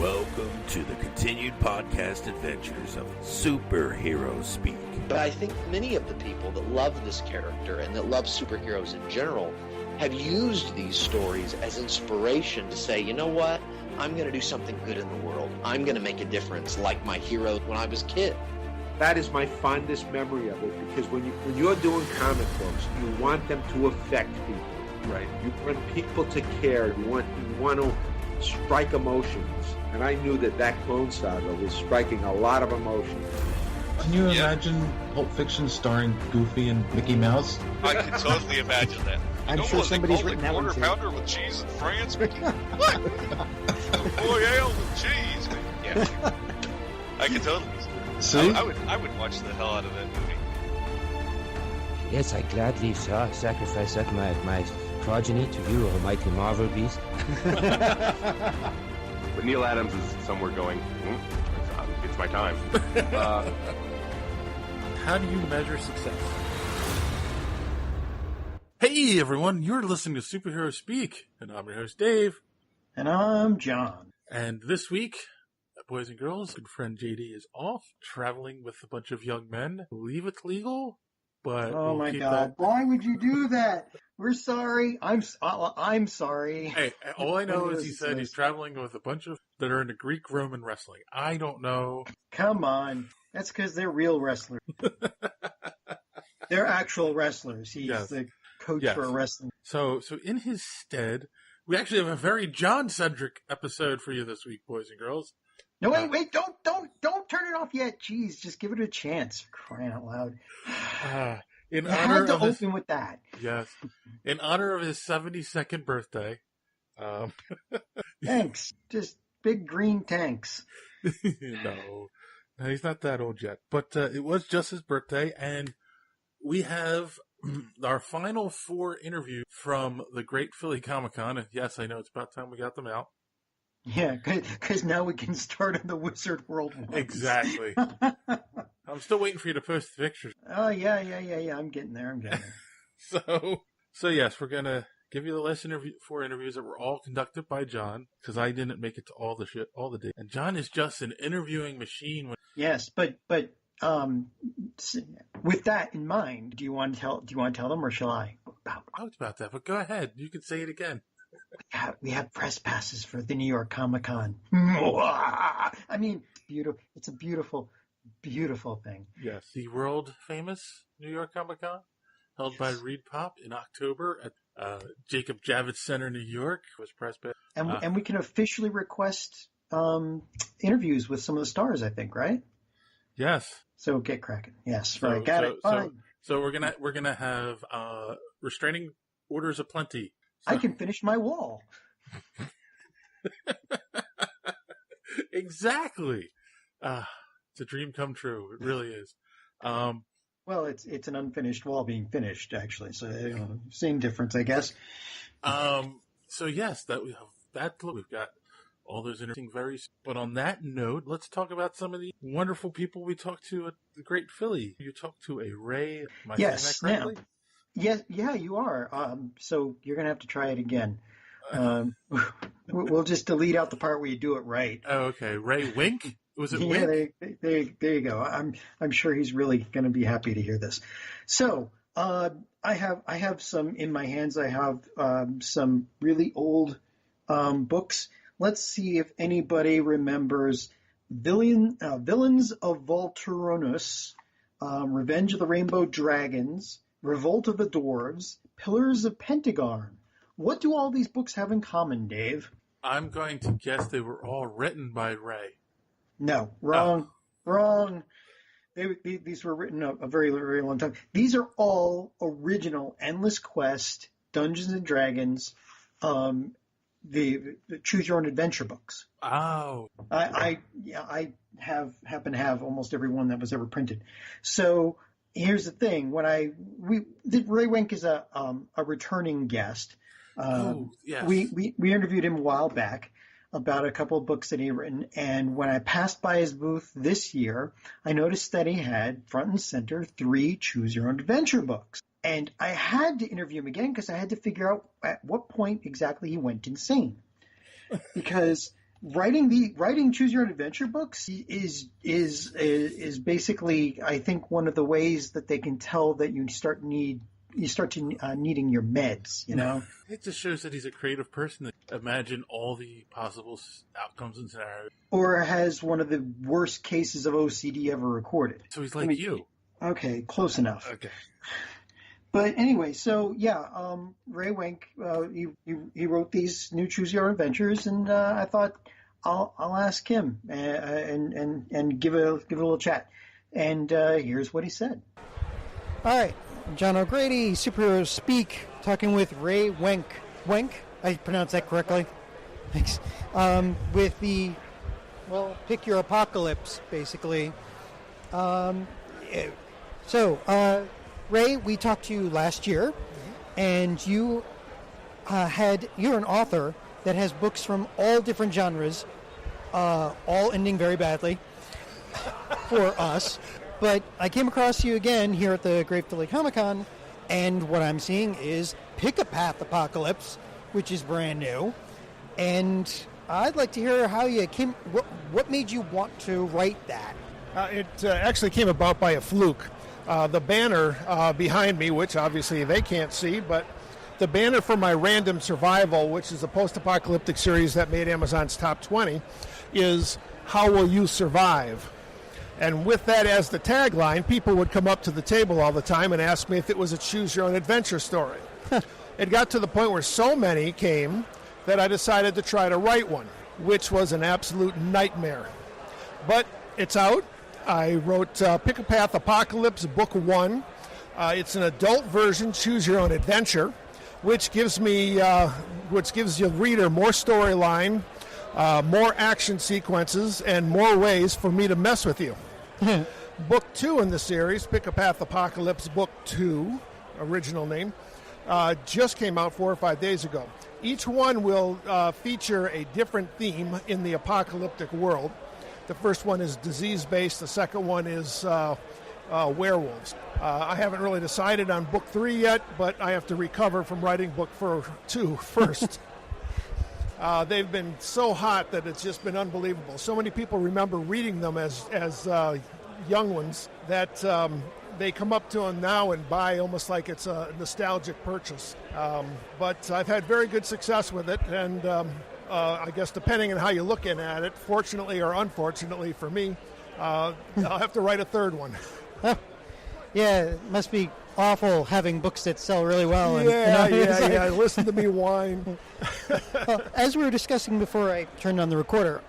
Welcome to the continued podcast adventures of Superhero Speak. But I think many of the people that love this character and that love superheroes in general have used these stories as inspiration to say, you know what? I'm going to do something good in the world. I'm going to make a difference like my hero when I was a kid. That is my fondest memory of it, because when you're doing comic books, you want them to affect people. Right. You want people to care. You want to strike emotions. And I knew that Clone Saga was striking a lot of emotions. Can you imagine Pulp Fiction starring Goofy and Mickey Mouse? I can totally imagine that. I'm sure somebody's written that one too. Quarter pounder with cheese in France, Mickey? What? Royale with cheese? Yeah. I can totally See? I would watch the hell out of that movie. Yes, I gladly sacrifice my progeny to you, almighty Marvel beast. But Neil Adams is somewhere going, it's my time. How do you measure success? Hey everyone, you're listening to Superhero Speak, and I'm your host Dave. And I'm John. And this week, boys and girls, good friend JD is off, traveling with a bunch of young men. I believe it's legal, but oh my God, why would you do that? We're sorry. I'm sorry. Hey, all I know is he said he's traveling with a bunch of that are into Greek-Roman wrestling. I don't know. Come on. That's because they're real wrestlers. They're actual wrestlers. He's the coach for a wrestling. So in his stead, we actually have a very John-centric episode for you this week, boys and girls. No, wait, don't turn it off yet. Jeez, just give it a chance. Crying out loud. In you honor had to of open with that. Yes. In honor of his 72nd birthday. Thanks. Just big green tanks. No, he's not that old yet. But it was just his birthday, and we have our final 4 interviews from the Great Philly Comic-Con. And yes, I know it's about time we got them out. Yeah, because now we can start on the Wizard World ones. Exactly. I'm still waiting for you to post the pictures. Oh, yeah. I'm getting there. So yes, we're going to give you the last 4 interviews that were all conducted by John, because I didn't make it to all the days. And John is just an interviewing machine. Yes, but with that in mind, do you want to tell them, or shall I? I talked about that, but go ahead. You can say it again. We have press passes for the New York Comic-Con. I mean, beautiful. It's a beautiful, beautiful thing. Yes, the world famous New York Comic-Con, held by Reed Pop in October at Jacob Javits Center, New York, was press pass. And we can officially request interviews with some of the stars, I think, right? Yes. So get cracking. Yes, right. Got it. Fine. So we're gonna have restraining orders aplenty. So. I can finish my wall. Exactly. It's a dream come true. It really is. Well, it's an unfinished wall being finished, actually. So same difference, I guess. So yes, that we have that. We've got all those interesting But on that note, let's talk about some of the wonderful people we talked to at the Great Philly. You talked to a Ray. Am I saying that correctly? Yes, yeah, you are. So you're gonna have to try it again. We'll just delete out the part where you do it right. Oh, okay. Ray Wenk? Was it yeah, Wenk? There you go. I'm sure he's really going to be happy to hear this. So I have some in my hands. I have some really old books. Let's see if anybody remembers Villains of Volturnus, Revenge of the Rainbow Dragons, Revolt of the Dwarves, Pillars of Pentagon. What do all these books have in common, Dave? I'm going to guess they were all written by Ray. No, wrong. These were written a very, very long time. These are all original Endless Quest, Dungeons and Dragons, the Choose Your Own Adventure books. Oh. I happen to have almost every one that was ever printed. So here's the thing: Ray Wenk is a returning guest. Yes. We interviewed him a while back about a couple of books that he had written, and when I passed by his booth this year, I noticed that he had front and center 3 Choose Your Own Adventure books. And I had to interview him again because I had to figure out at what point exactly he went insane. Because writing choose your own adventure books is basically, I think, one of the ways that they can tell that you start needing your meds, you know? It just shows that he's a creative person that imagine all the possible outcomes and scenarios. Or has one of the worst cases of OCD ever recorded. So he's like you. Okay, close enough. Okay. But anyway, so yeah, Ray Wenk, he wrote these new Choose Your Own Adventures, and I thought I'll ask him and give a little chat. And here's what he said. All right, John O'Grady, Superhero Speak, talking with Ray Wenk. Wenk, I pronounced that correctly. Thanks. With the, pick your apocalypse, basically. Ray, we talked to you last year, and you're an author that has books from all different genres, all ending very badly for us. But I came across you again here at the Great Philly Comic-Con, and what I'm seeing is Pick a Path Apocalypse, which is brand new. And I'd like to hear how you came. What made you want to write that? It actually came about by a fluke. The banner behind me, which obviously they can't see, but the banner for my Random Survival, which is a post-apocalyptic series that made Amazon's top 20, is How Will You Survive? And with that as the tagline, people would come up to the table all the time and ask me if it was a choose-your-own-adventure story. It got to the point where so many came that I decided to try to write one, which was an absolute nightmare. But it's out. I wrote Pick a Path Apocalypse, Book 1. It's an adult version, Choose Your Own Adventure, which gives the reader more storyline, more action sequences, and more ways for me to mess with you. Book 2 in the series, Pick a Path Apocalypse, Book 2, original name, just came out 4 or 5 days ago. Each one will feature a different theme in the apocalyptic world. The first one is disease-based. The second one is werewolves. I haven't really decided on book 3 yet, but I have to recover from writing book 2 first. They've been so hot that it's just been unbelievable. So many people remember reading them as young ones that they come up to them now and buy almost like it's a nostalgic purchase. But I've had very good success with it, and I guess depending on how you're looking at it, fortunately or unfortunately for me, I'll have to write a third one. Yeah, it must be awful having books that sell really well. Yeah. Listen to me whine. Well, as we were discussing before I turned on the recorder,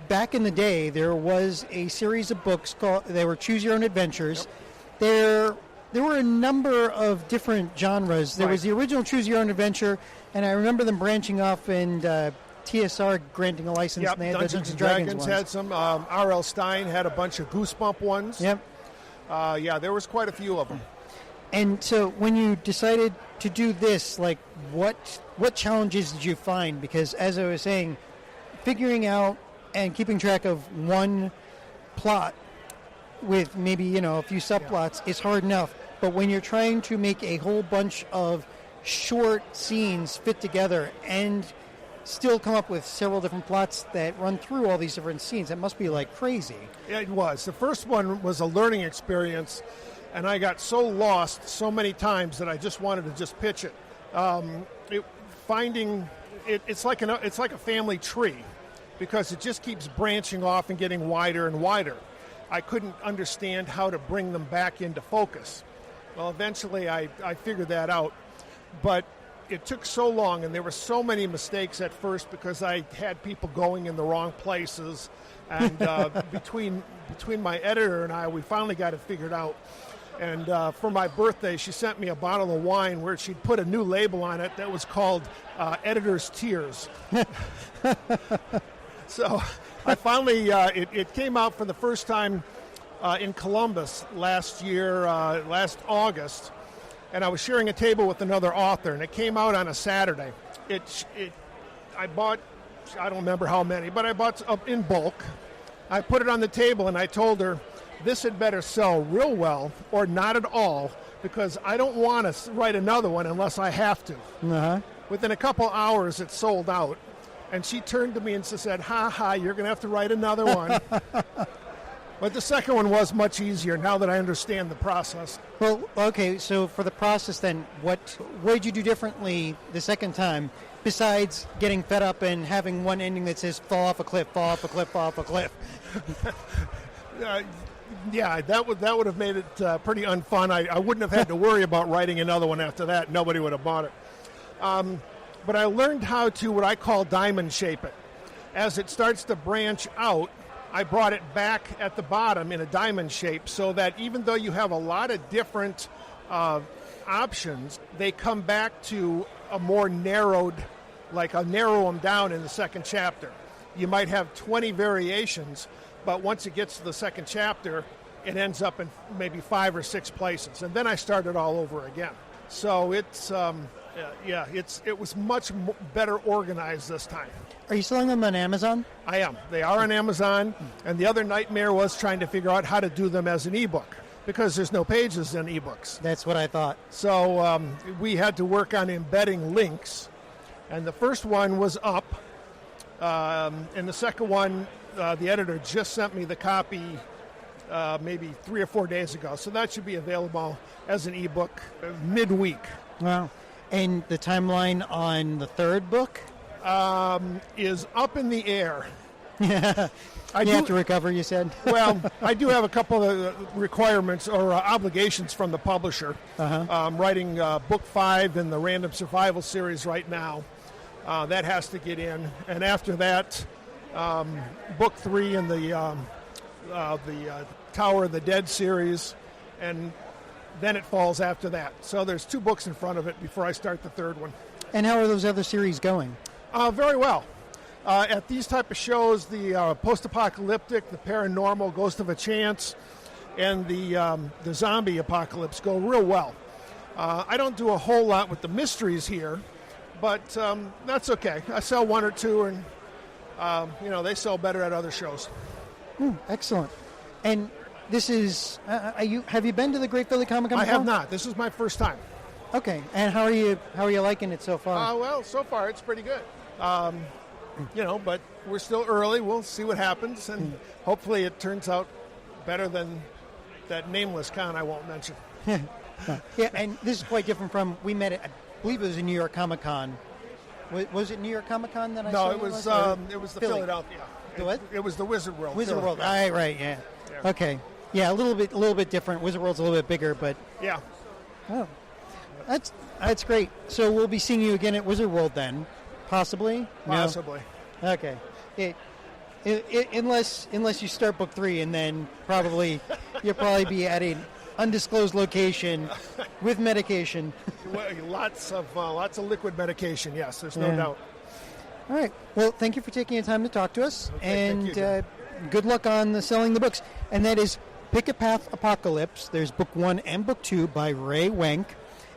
back in the day, there was a series of books they were Choose Your Own Adventures. Yep. There were a number of different genres. There was the original Choose Your Own Adventure, and I remember them branching off and TSR granting a license. Yep, and they had Dungeons and Dragons had some. R.L. Stein had a bunch of Goosebump ones. Yep. There was quite a few of them. And so when you decided to do this, like what challenges did you find? Because as I was saying, figuring out and keeping track of one plot with maybe, a few subplots is hard enough. But when you're trying to make a whole bunch of short scenes fit together and still come up with several different plots that run through all these different scenes, it must be like crazy. Yeah, it was. The first one was a learning experience, and I got so lost so many times that I just wanted to just pitch it. It's like a family tree, because it just keeps branching off and getting wider and wider. I couldn't understand how to bring them back into focus. Well, eventually I figured that out, but it took so long, and there were so many mistakes at first because I had people going in the wrong places, and between my editor and I, we finally got it figured out. And for my birthday, she sent me a bottle of wine where she'd put a new label on it that was called Editor's Tears. So I finally, it came out for the first time in Columbus last August, and I was sharing a table with another author, and it came out on a Saturday. I bought, I don't remember how many, but I bought in bulk. I put it on the table, and I told her, this had better sell real well or not at all, because I don't want to write another one unless I have to. Uh-huh. Within a couple hours, it sold out. And she turned to me and said, "Ha ha, you're going to have to write another one." But the second one was much easier now that I understand the process. Well, okay, so for the process then, what did you do differently the second time besides getting fed up and having one ending that says fall off a cliff, fall off a cliff, fall off a cliff? Yeah, that would have made it pretty unfun. I wouldn't have had to worry about writing another one after that. Nobody would have bought it. But I learned how to what I call diamond shape it. As it starts to branch out, I brought it back at the bottom in a diamond shape so that even though you have a lot of different options, they come back to a more narrowed, like I'll narrow them down in the second chapter. You might have 20 variations, but once it gets to the second chapter, it ends up in maybe 5 or 6 places. And then I started all over again. So it's, it was much better organized this time. Are you selling them on Amazon? I am. They are on Amazon. And the other nightmare was trying to figure out how to do them as an ebook, because there's no pages in ebooks. That's what I thought. So we had to work on embedding links. And the first one was up. And the second one, the editor just sent me the copy maybe 3 or 4 days ago. So that should be available as an ebook midweek. Wow. And the timeline on the third book? Is up in the air. Yeah. You have to recover, you said? Well, I do have a couple of requirements or obligations from the publisher. I'm writing book 5 in the Random Survival series right now. That has to get in. And after that, book 3 in the Tower of the Dead series. And then it falls after that. So there's 2 books in front of it before I start the third one. And how are those other series going? Very well. At these type of shows, the post-apocalyptic, the paranormal, Ghost of a Chance, and the zombie apocalypse go real well. I don't do a whole lot with the mysteries here, but that's okay. I sell 1 or 2, and they sell better at other shows. Excellent. And this is have you been to the Great Philly Comic Con? I have not. This is my first time. Okay. And how are you liking it so far? Well, so far it's pretty good. But we're still early. We'll see what happens, and hopefully it turns out better than that nameless con I won't mention. Yeah, and this is quite different from, we met at, I believe it was in New York Comic Con. Was it New York Comic Con that I saw? No, it was the Philly? Philadelphia. The what? It was the Wizard World. Wizard World. Right, yeah. Okay. Yeah, a little bit different. Wizard World's a little bit bigger, but yeah. Oh, that's great. So we'll be seeing you again at Wizard World then, possibly. Possibly. No? Okay. Unless you start book 3, and then you'll probably be at an undisclosed location with medication. Lots of liquid medication. Yes, there's no doubt. All right. Well, thank you for taking the time to talk to us, okay, and thank you, good luck on selling the books. And that is Pick a Path Apocalypse. There's book 1 and book 2 by Ray Wenk.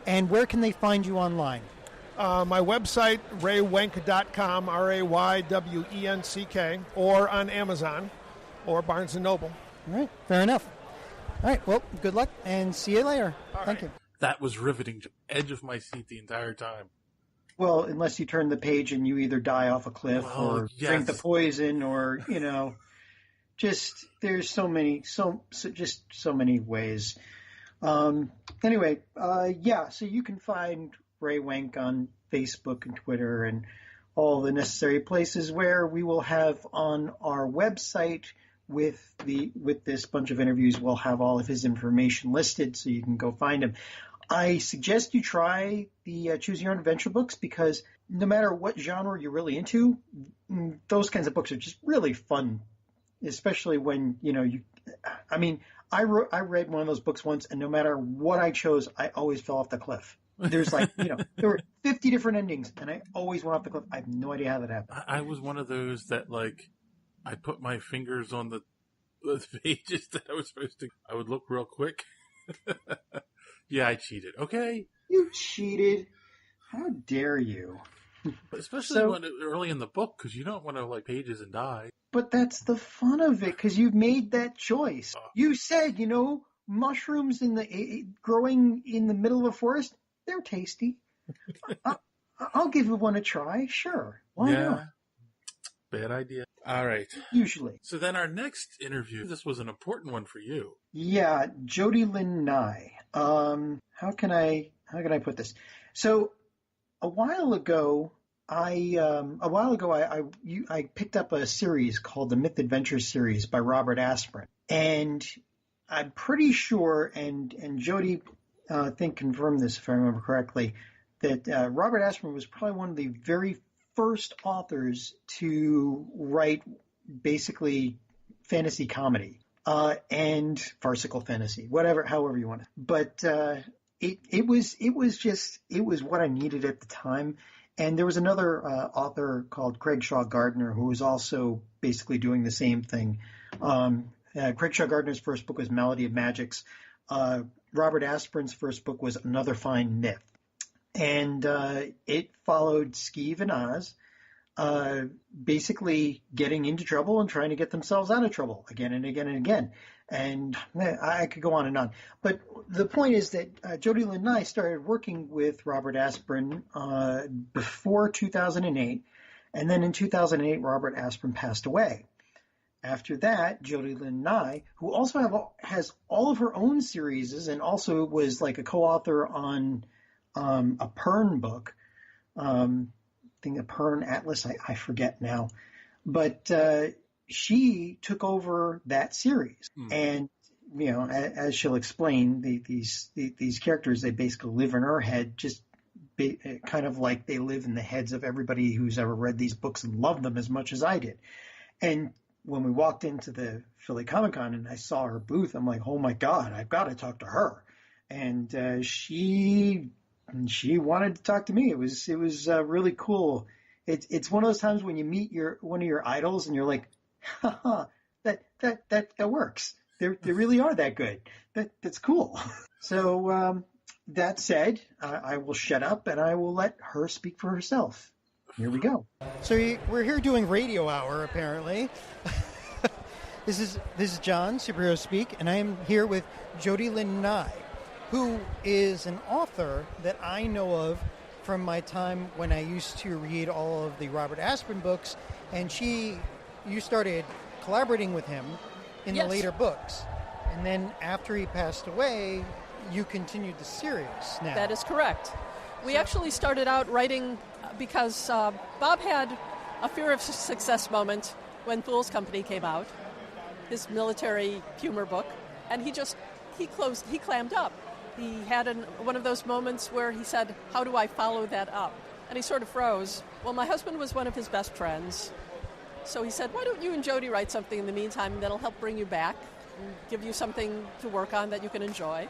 And where can they find you online? My website, raywenk.com, RAYWENCK, or on Amazon or Barnes & Noble. All right, fair enough. All right, well, good luck, and see you later. Thank you. That was riveting. Edge of my seat the entire time. Well, unless you turn the page and you either die off a cliff or drink the poison, or just there's so many ways. Anyway, so you can find Ray Wenk on Facebook and Twitter and all the necessary places, where we will have on our website with this bunch of interviews, we'll have all of his information listed, so you can go find him. I suggest you try the Choose Your Own Adventure books, because no matter what genre you're really into, those kinds of books are just really fun, especially when, I read one of those books once, and no matter what I chose, I always fell off the cliff. There's there were 50 different endings, and I always went off the cliff. I have no idea how that happened. I was one of those that, I put my fingers on the pages that I was supposed to. I would look real quick. Yeah, I cheated. Okay. You cheated. How dare you? Especially when early in the book, because you don't want to pages and die. But that's the fun of it, because you've made that choice. You said, mushrooms growing in the middle of a forest, they're tasty. I'll give one a try. Sure. Why not? Bad idea. All right. Usually. So then our next interview, this was an important one for you. Yeah, Jodi Lynn Nye. How can I put this? So a while ago, I picked up a series called the Myth Adventure series by Robert Asprin, and I'm pretty sure, and Jodi, I think confirmed this if I remember correctly, that Robert Asprin was probably one of the very first authors to write basically fantasy comedy and farcical fantasy, however you want it. But it was what I needed at the time. And there was another author called Craig Shaw Gardner who was also basically doing the same thing. Craig Shaw Gardner's first book was Melody of Magics. Robert Asprin's first book was Another Fine Myth. And it followed Skeeve and Oz basically getting into trouble and trying to get themselves out of trouble again and again and again. And I could go on and on. But the point is that Jodi Lynn Nye started working with Robert Asprin before 2008. And then in 2008, Robert Asprin passed away. After that, Jodi Lynn Nye, who also has all of her own series and also was like a co-author on a Pern book, a Pern Atlas, I forget now. But she took over that series. And, you know, as she'll explain, these characters, they basically live in her head, just kind of like they live in the heads of everybody who's ever read these books and loved them as much as I did. And when we walked into the Philly Comic-Con and I saw her booth, I'm like, oh my God, I've got to talk to her. And she wanted to talk to me. It was really cool. It's one of those times when you meet one of your idols and you're like, that works. They really are that good. That's cool. So that said, I will shut up and I will let her speak for herself. Here we go. So we're here doing Radio Hour, apparently. This is John, Superhero Speak, and I am here with Jodi Lynn Nye, who is an author that I know of from my time when I used to read all of the Robert Asprin books, and you started collaborating with him in the later books. And then after he passed away, you continued the series now. That is correct. We actually started out writing because Bob had a fear of success moment when Fool's Company came out, his military humor book, and he clammed up. He had one of those moments where he said, how do I follow that up? And he sort of froze. Well, my husband was one of his best friends. So he said, why don't you and Jodi write something in the meantime that'll help bring you back and give you something to work on that you can enjoy.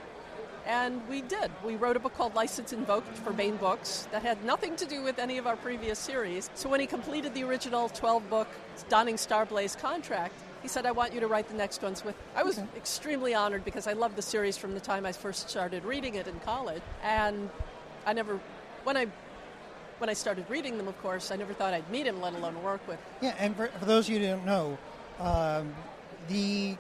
And we did. We wrote a book called License Invoked for Baen Books that had nothing to do with any of our previous series. So when he completed the original 12-book Donning Starblaze contract, he said, I want you to write the next ones with. I was extremely honored because I loved the series from the time I first started reading it in college. And I never, when I started reading them, of course, I never thought I'd meet him, let alone work with him. Yeah, and for those of you who don't know, the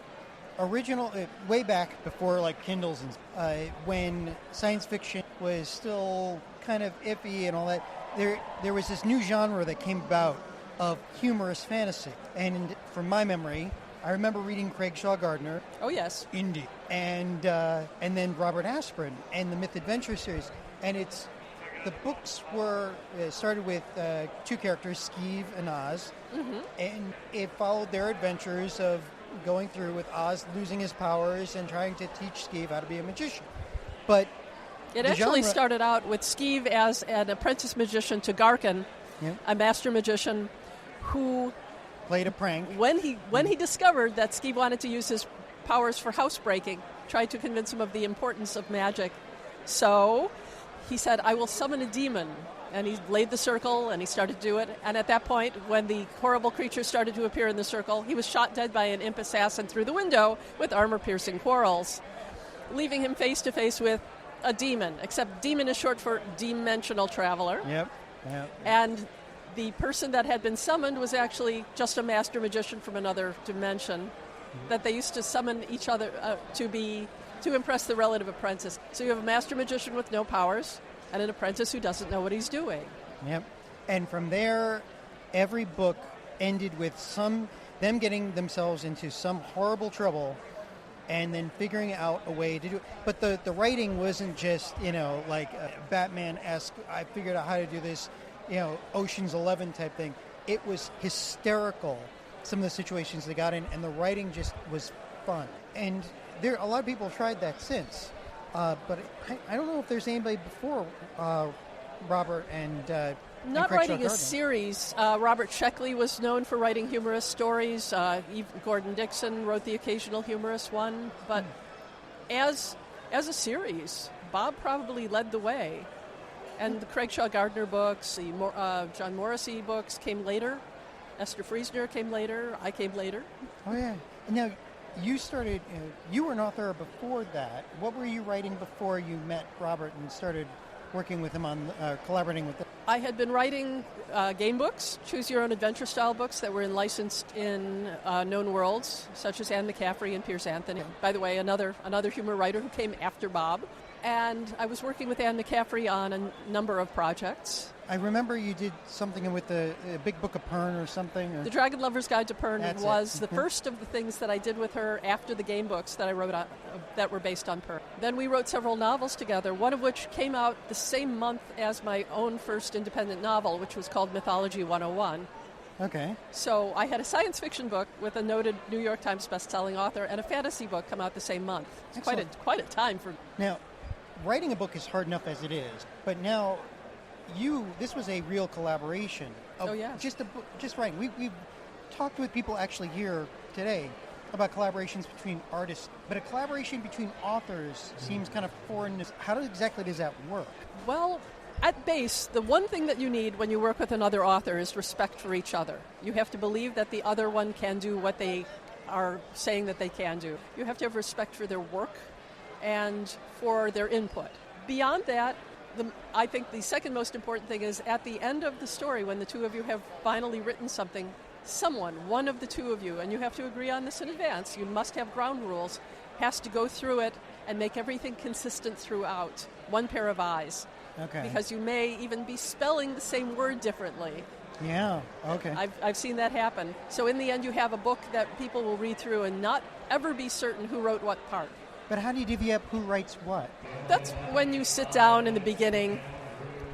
original, way back before like Kindles, and when science fiction was still kind of iffy and all that, there was this new genre that came about of humorous fantasy. And from my memory, I remember reading Craig Shaw Gardner. Oh, yes. Indy. And then Robert Asprin and the Myth Adventure series. And the books started with two characters, Skeeve and Oz. Mm-hmm. And it followed their adventures of going through with Oz losing his powers and trying to teach Skeeve how to be a magician. But it actually started out with Skeeve as an apprentice magician to Garkin, a master magician who played a prank. When he discovered that Skeeve wanted to use his powers for housebreaking, tried to convince him of the importance of magic. So he said, I will summon a demon. And he laid the circle, and he started to do it. And at that point, when the horrible creature started to appear in the circle, he was shot dead by an imp assassin through the window with armor-piercing quarrels, leaving him face-to-face with a demon, except demon is short for dimensional traveler. Yep. And the person that had been summoned was actually just a master magician from another dimension that they used to summon each other to impress the relative apprentice. So you have a master magician with no powers and an apprentice who doesn't know what he's doing. Yep. And from there, every book ended with them getting themselves into some horrible trouble and then figuring out a way to do it. But the writing wasn't just, like Batman-esque, I figured out how to do this, Ocean's 11 type thing. It was hysterical, some of the situations they got in, and the writing just was fun. And a lot of people have tried that since. But I don't know if there's anybody before Robert and not writing a series. Robert Sheckley was known for writing humorous stories. Gordon Dixon wrote the occasional humorous one. But as a series, Bob probably led the way. And the Craig Shaw Gardner books, the John Morrissey books came later. Esther Friesner came later. I came later. Oh, yeah. Now, you started, you were an author before that. What were you writing before you met Robert and started working with him on collaborating with him? I had been writing game books, choose-your-own-adventure style books that were licensed in known worlds, such as Anne McCaffrey and Piers Anthony. By the way, another humor writer who came after Bob. And I was working with Anne McCaffrey on a number of projects. I remember you did something with the Big Book of Pern or something. Or... The Dragon Lover's Guide to Pern was the first of the things that I did with her after the game books that I wrote that were based on Pern. Then we wrote several novels together, one of which came out the same month as my own first independent novel, which was called Mythology 101. Okay. So I had a science fiction book with a noted New York Times best-selling author and a fantasy book come out the same month. It's quite a time for... Now, writing a book is hard enough as it is, but now this was a real collaboration. Just writing. We've talked with people actually here today about collaborations between artists, but a collaboration between authors seems kind of foreign. How exactly does that work? Well, at base, the one thing that you need when you work with another author is respect for each other. You have to believe that the other one can do what they are saying that they can do. You have to have respect for their work and for their input. Beyond that, I think the second most important thing is at the end of the story, when the two of you have finally written something, one of the two of you, and you have to agree on this in advance, you must have ground rules, has to go through it and make everything consistent throughout. One pair of eyes. Okay. Because you may even be spelling the same word differently. Yeah, okay. I've seen that happen. So in the end, you have a book that people will read through and not ever be certain who wrote what part. But how do you divvy up who writes what? That's when you sit down in the beginning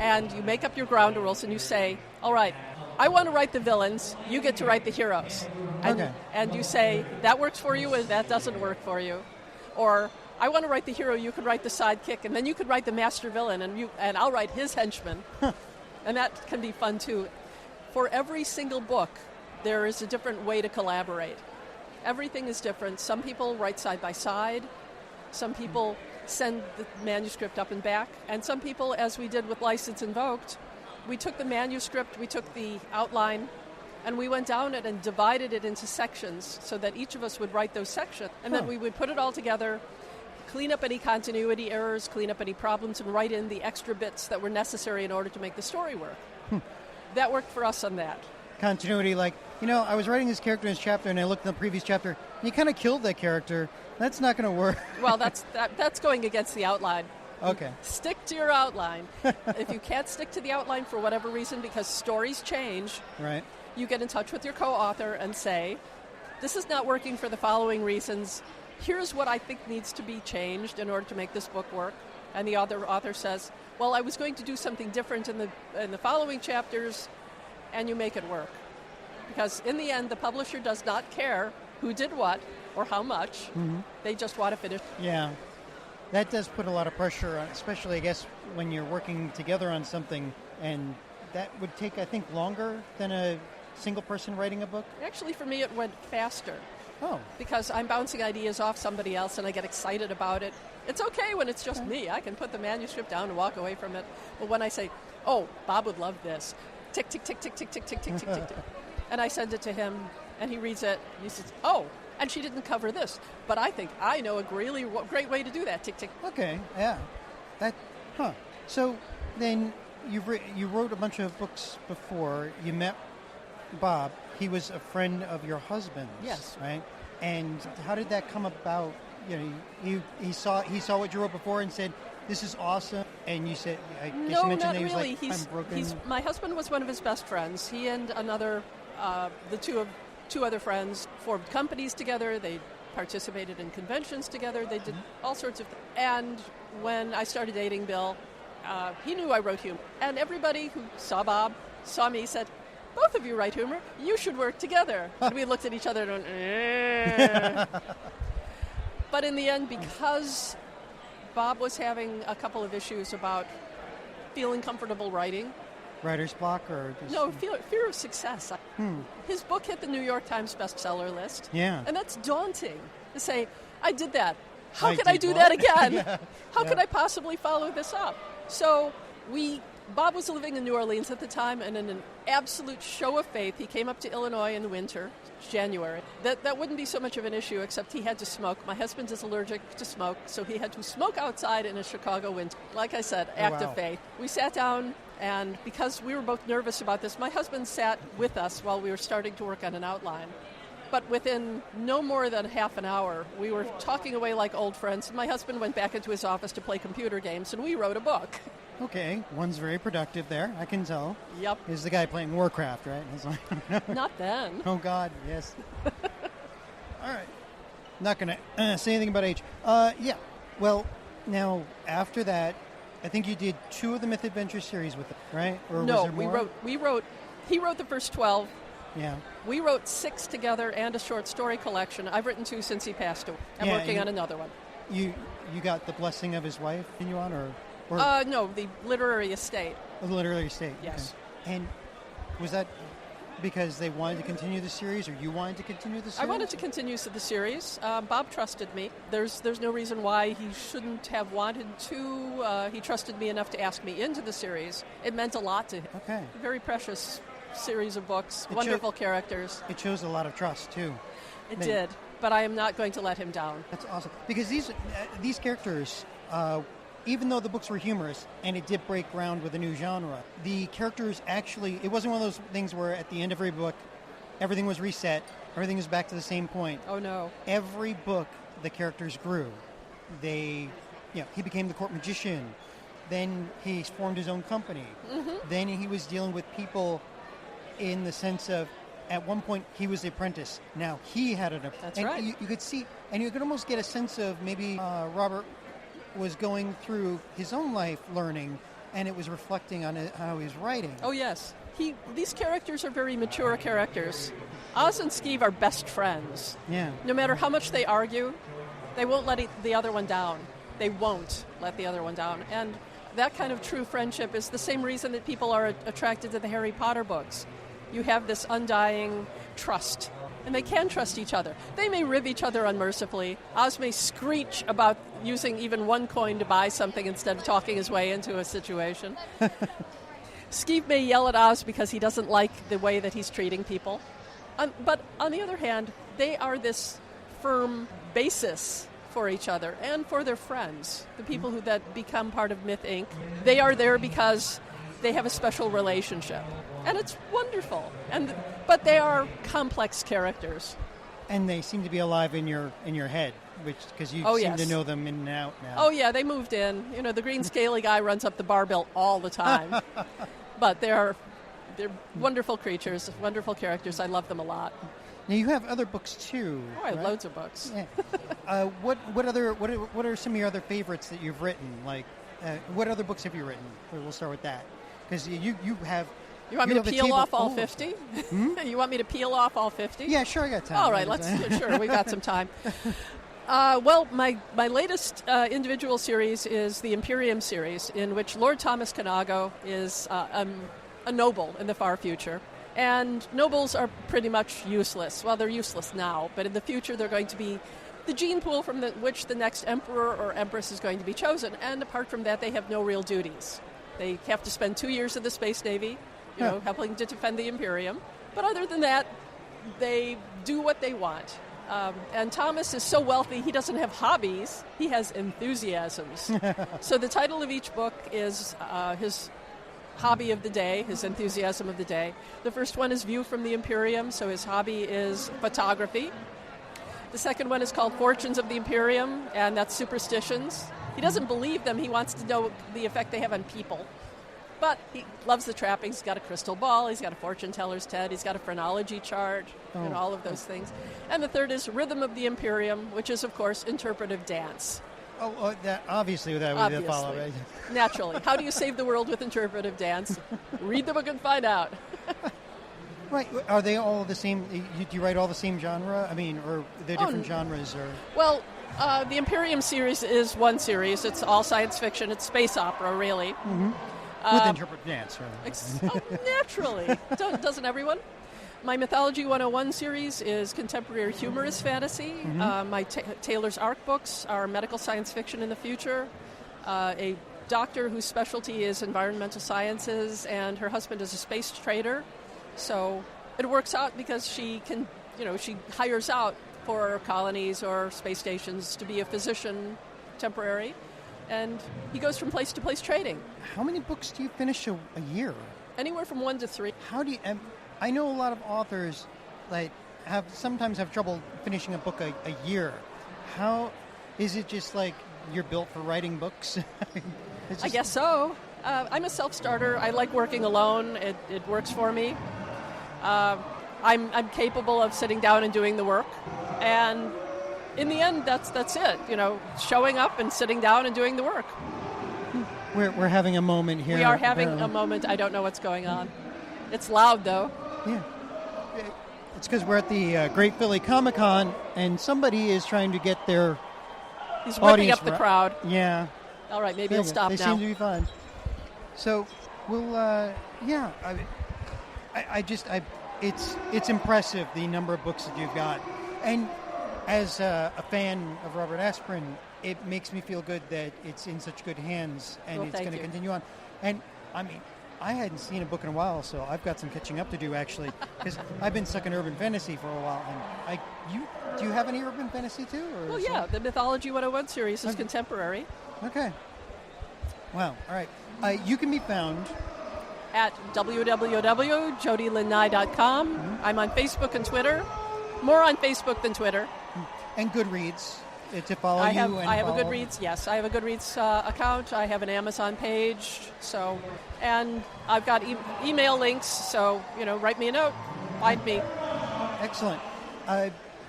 and you make up your ground rules and you say, all right, I want to write the villains, you get to write the heroes. And you say, that works for you and that doesn't work for you. Or, I want to write the hero, you could write the sidekick, and then you could write the master villain, and I'll write his henchman. And that can be fun too. For every single book, there is a different way to collaborate. Everything is different. Some people write side by side. Some people send the manuscript up and back. And some people, as we did with License Invoked, we took the manuscript, we took the outline, and we went down it and divided it into sections so that each of us would write those sections. And then we would put it all together, clean up any continuity errors, clean up any problems, and write in the extra bits that were necessary in order to make the story work. That worked for us on that. Continuity, like, I was writing this character in this chapter, and I looked in the previous chapter, and you kind of killed that character. That's not going to work. Well, that's going against the outline. Okay. Stick to your outline. If you can't stick to the outline for whatever reason, because stories change, right? You get in touch with your co-author and say, this is not working for the following reasons. Here's what I think needs to be changed in order to make this book work. And the other author says, well, I was going to do something different in the following chapters, and you make it work. Because in the end, the publisher does not care who did what or how much. Mm-hmm. They just want to finish. Yeah. That does put a lot of pressure on, especially, I guess, when you're working together on something, and that would take, I think, longer than a single person writing a book? Actually, for me, it went faster. Oh. Because I'm bouncing ideas off somebody else, and I get excited about it. It's okay when it's just me. I can put the manuscript down and walk away from it. But when I say, oh, Bob would love this, tick, tick, tick, tick, tick, tick, tick, tick, tick, tick, tick, and I send it to him, and he reads it, and he says, oh, and she didn't cover this. But I think I know a really great way to do that. Tick, tick. Okay, yeah. So then you wrote a bunch of books before. You met Bob. He was a friend of your husband's. Yes. Right? And how did that come about? He saw what you wrote before and said, this is awesome. And you said, I guess you mentioned that he was really. like, I'm broken. My husband was one of his best friends. He and another the two other friends formed companies together. They participated in conventions together. They did all sorts of things. And when I started dating Bill, he knew I wrote humor. And everybody who saw Bob, saw me, said, both of you write humor. You should work together. And we looked at each other and went, eh. But in the end, because Bob was having a couple of issues about feeling comfortable writing. Writer's block or just... No, fear of success. His book hit the New York Times bestseller list. Yeah. And that's daunting to say, I did that. How could I do that again? How could I possibly follow this up? So Bob was living in New Orleans at the time, and in an absolute show of faith, he came up to Illinois in winter, January. That wouldn't be so much of an issue, except he had to smoke. My husband is allergic to smoke, so he had to smoke outside in a Chicago winter. Like I said, act of faith. We sat down, and because we were both nervous about this, my husband sat with us while we were starting to work on an outline. But within no more than half an hour, we were talking away like old friends. My husband went back into his office to play computer games, and we wrote a book. Okay, one's very productive there, I can tell. Yep. Is the guy playing Warcraft, right? He's like, not then. Oh, God, yes. All right. Not going to say anything about age. Yeah, well, now, after that, I think you did 2 of the Myth Adventure series with it, right? Or no, was there more? He wrote the first 12. Yeah. We wrote 6 together and a short story collection. I've written 2 since he passed away. I'm working on another one. You got the blessing of his wife, continue on, or no, the literary estate. Oh, the literary estate. Yes. Okay. And was that because they wanted to continue the series, or you wanted to continue the series? I wanted to continue the series. Bob trusted me. There's no reason why he shouldn't have wanted to. He trusted me enough to ask me into the series. It meant a lot to him. Okay. Very precious series of books. Wonderful characters. It shows a lot of trust too. It did, but I am not going to let him down. That's awesome, because these characters. Even though the books were humorous and it did break ground with a new genre, the characters actually, it wasn't one of those things where at the end of every book, everything was reset, everything was back to the same point. Oh, no. Every book, the characters grew. He became the court magician. Then he formed his own company. Mm-hmm. Then he was dealing with people in the sense of, at one point, he was the apprentice. Now he had an apprentice. That's and right. You could see, and you could almost get a sense of maybe Robert was going through his own life learning, and it was reflecting on how he was writing. Oh, yes. These characters are very mature characters. Oz and Skeeve are best friends. Yeah. No matter how much they argue, they won't let the other one down. They won't let the other one down. And that kind of true friendship is the same reason that people are attracted to the Harry Potter books. You have this undying trust. And they can trust each other. They may rib each other unmercifully. Oz may screech about using even one coin to buy something instead of talking his way into a situation. Skeeve may yell at Oz because he doesn't like the way that he's treating people. But on the other hand, they are this firm basis for each other and for their friends, the people that become part of Myth Inc. They are there because they have a special relationship. And it's wonderful. But they are complex characters. And they seem to be alive in your head, because you seem to know them in and out now. Oh, yeah, they moved in. The green scaly guy runs up the barbell all the time. But they're wonderful creatures, wonderful characters. I love them a lot. Now, you have other books, too. Oh, I have loads of books. Yeah. What are some of your other favorites that you've written? Like, what other books have you written? We'll start with that. Because you have... You want me to peel off all 50? You want me to peel off all 50? Yeah, sure, I got time. All right, sure, we got some time. Well, my latest individual series is the Imperium series, in which Lord Thomas Canago is a noble in the far future. And nobles are pretty much useless. Well, they're useless now, but in the future they're going to be the gene pool from which the next emperor or empress is going to be chosen. And apart from that, they have no real duties. They have to spend 2 years in the Space Navy, helping to defend the Imperium. But other than that, they do what they want. And Thomas is so wealthy, he doesn't have hobbies. He has enthusiasms. So the title of each book is his hobby of the day, his enthusiasm of the day. The first one is View from the Imperium, so his hobby is photography. The second one is called Fortunes of the Imperium, and that's superstitions. He doesn't believe them. He wants to know the effect they have on people. But he loves the trappings. He's got a crystal ball. He's got a fortune teller's head. He's got a phrenology chart, and all of those things. And the third is Rhythm of the Imperium, which is, of course, interpretive dance. That obviously that would be the follow, right? Naturally. How do you save the world with interpretive dance? Read the book and find out. Right. Are they all the same? Do you write all the same genre? I mean, or they're different genres? Or Well, the Imperium series is one series. It's all science fiction. It's space opera, really. Mm-hmm. With interpretive dance, right? Naturally. Doesn't everyone? My Mythology 101 series is contemporary humorous fantasy. Mm-hmm. My Taylor's Ark books are medical science fiction in the future. A doctor whose specialty is environmental sciences, and her husband is a space trader. So it works out because she can, she hires out for colonies or space stations to be a physician temporary. And he goes from place to place trading. How many books do you finish a year? Anywhere from 1 to 3. How do you? I know a lot of authors sometimes have trouble finishing a book a year. How is it? Just like you're built for writing books? I guess so. I'm a self-starter. I like working alone. It works for me. I'm capable of sitting down and doing the work, and in the end, that's it. Showing up and sitting down and doing the work. We're having a moment here. We are having a moment. I don't know what's going on. It's loud, though. Yeah. It's because we're at the Great Philly Comic-Con, and somebody is trying to get their He's whipping up the crowd. Yeah. All right, maybe he'll stop now. They seem to be fine. So, it's impressive, the number of books that you've got. And as a fan of Robert Asprin, it makes me feel good that it's in such good hands, and it's going to continue on. And, I mean, I hadn't seen a book in a while, so I've got some catching up to do, actually, because I've been stuck in urban fantasy for a while. And do you have any urban fantasy, too? Well, yeah, the Mythology 101 series is contemporary. Okay. Wow, all right. You can be found at www.jodilynn.com. Mm-hmm. I'm on Facebook and Twitter. More on Facebook than Twitter. And Goodreads to follow you. I have a Goodreads. Yes, I have a Goodreads account. I have an Amazon page. So, and I've got email links. So write me a note. Find me. Excellent.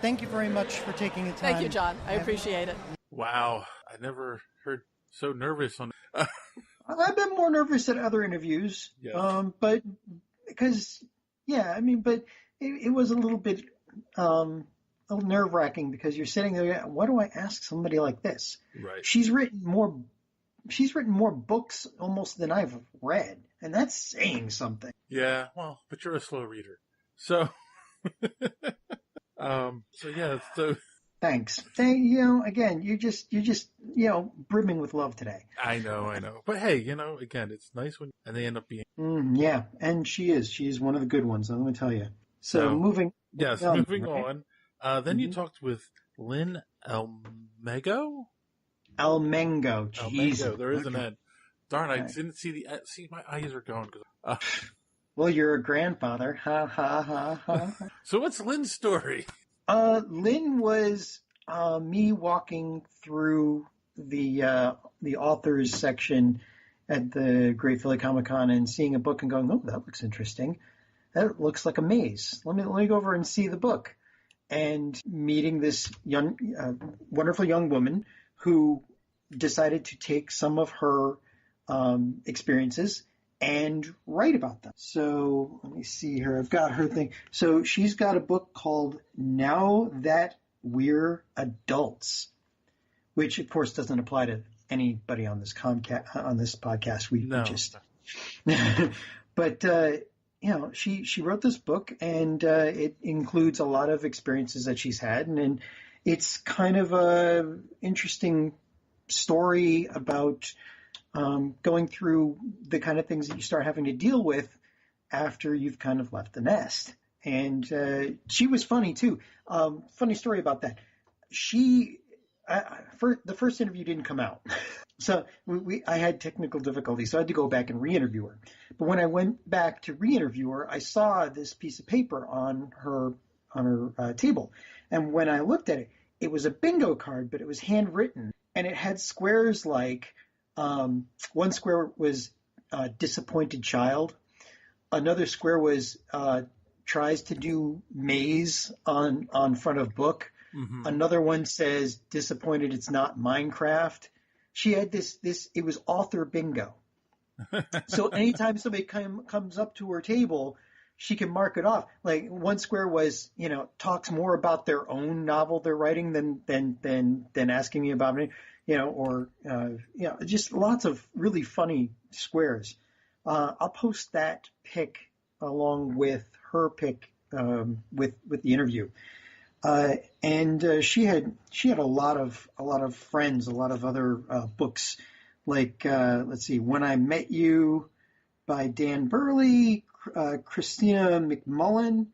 Thank you very much for taking the time. Thank you, John. I appreciate it. Wow, I never heard so nervous on. I've been more nervous at other interviews. Yeah. But because it was a little bit. Nerve-wracking because you're sitting there. What do I ask somebody like this? Right. She's written more books almost than I've read, and that's saying something. Yeah. Well, but you're a slow reader, so. So. Thanks. Again, you're just brimming with love today. I know. But hey, again, it's nice when and they end up being. Yeah, and she is one of the good ones. I'm going to tell you. So moving. Yes, moving on. Then you talked with Lynn Almengor? Almengor. Almengor. There is an N. Darn, I didn't see the. See, my eyes are going. Well, you're a grandfather. Ha ha ha ha. So what's Lynn's story? Lynn was me walking through the authors section at the Great Philly Comic-Con and seeing a book and going, oh, that looks interesting. That looks like a maze. Let me go over and see the book. And meeting this wonderful young woman who decided to take some of her experiences and write about them. So let me see here. I've got her thing. So she's got a book called Now That We're Adults, which of course doesn't apply to anybody on this podcast. We just, but she wrote this book, and it includes a lot of experiences that she's had, and it's kind of a interesting story about going through the kind of things that you start having to deal with after you've kind of left the nest. And she was funny too. Funny story about that. The first interview didn't come out. So I had technical difficulties, so I had to go back and re-interview her. But when I went back to re-interview her, I saw this piece of paper on her table. And when I looked at it, it was a bingo card, but it was handwritten. And it had squares like one square was disappointed child. Another square was tries to do maze on front of book. Mm-hmm. Another one says disappointed it's not Minecraft. She had this it was author bingo. So anytime somebody comes up to her table, she can mark it off. Like one square was, talks more about their own novel they're writing than asking me about it, or just lots of really funny squares. I'll post that pic along with her pic with the interview. And she had a lot of friends, a lot of other books, like let's see, When I Met You by Dan Burley. Christina McMullen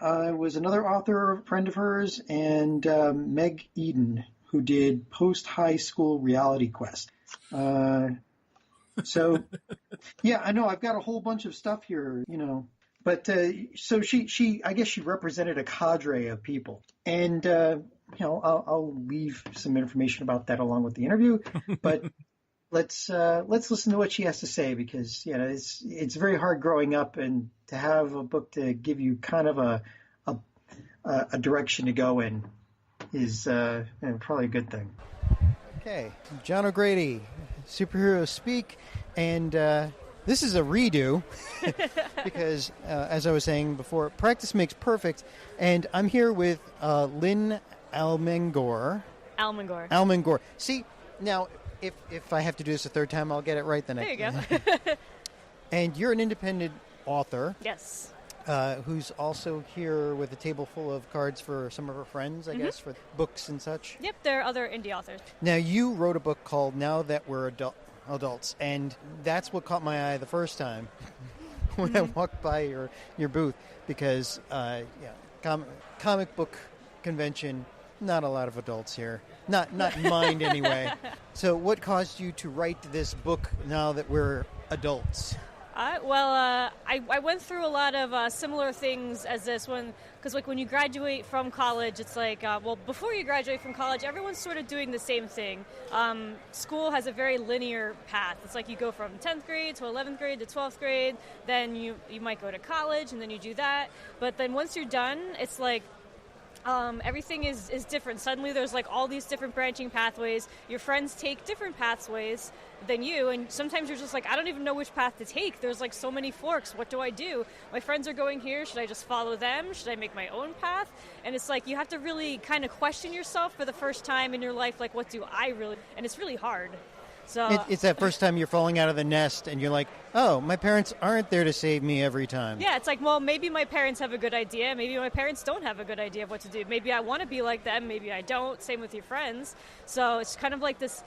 was another author, a friend of hers, and Meg Eden, who did Post High School Reality Quest. So, yeah, I know I've got a whole bunch of stuff here, But so she I guess she represented a cadre of people, and I'll leave some information about that along with the interview. But let's listen to what she has to say, because it's very hard growing up, and to have a book to give you kind of a direction to go in is probably a good thing. Okay, John O'Grady, Superhero Speak, and this is a redo because, as I was saying before, practice makes perfect, and I'm here with Lynn Almengor. Almengor. See, now, if I have to do this a third time, I'll get it right the next time. There you go. And you're an independent author. Yes. Who's also here with a table full of cards for some of her friends, I guess, for books and such. Yep, there are other indie authors. Now, you wrote a book called Now That We're Adults, and that's what caught my eye the first time when I walked by your booth, because comic book convention, not a lot of adults here, not in mind anyway. So what caused you to write this book, Now That We're Adults? I went through a lot of similar things as this one, because when you graduate from college, it's before you graduate from college, everyone's sort of doing the same thing. School has a very linear path. It's like you go from 10th grade to 11th grade to 12th grade, then you might go to college, and then you do that. But then once you're done, it's like everything is different. Suddenly there's all these different branching pathways. Your friends take different pathways than you, and sometimes you're just I don't even know which path to take. There's so many forks. What do I do? My friends are going here. Should I just follow them? Should I make my own path? And it's you have to really kind of question yourself for the first time in your life, what do I really, and it's really hard. So it's that first time you're falling out of the nest and you're like, oh, my parents aren't there to save me every time. Yeah, it's well, maybe my parents have a good idea. Maybe my parents don't have a good idea of what to do. Maybe I want to be like them. Maybe I don't. Same with your friends. So it's kind of this,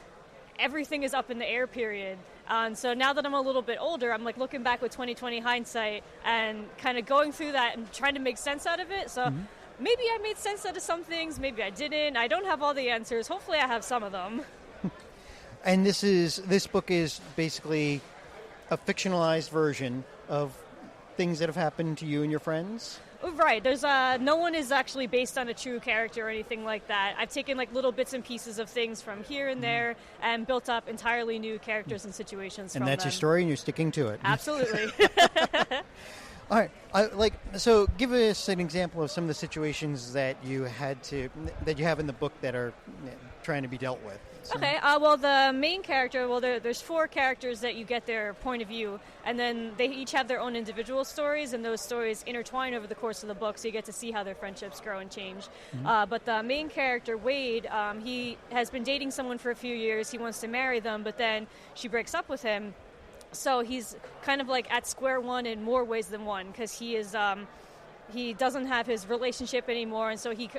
everything is up in the air period. And so now that I'm a little bit older, I'm looking back with 20/20 hindsight and kind of going through that and trying to make sense out of it. So maybe I made sense out of some things. Maybe I didn't. I don't have all the answers. Hopefully I have some of them. And this book is basically a fictionalized version of things that have happened to you and your friends? Right. There's no one is actually based on a true character or anything like that. I've taken little bits and pieces of things from here and there and built up entirely new characters and situations. And that's your story, and you're sticking to it. Absolutely. All right. So give us an example of some of the situations that you have in the book that are trying to be dealt with. So. Okay, the main character, there's 4 characters that you get their point of view, and then they each have their own individual stories, and those stories intertwine over the course of the book, so you get to see how their friendships grow and change. But the main character, Wade, he has been dating someone for a few years. He wants to marry them, but then she breaks up with him. So he's kind of at square one in more ways than one, because he doesn't have his relationship anymore, and so he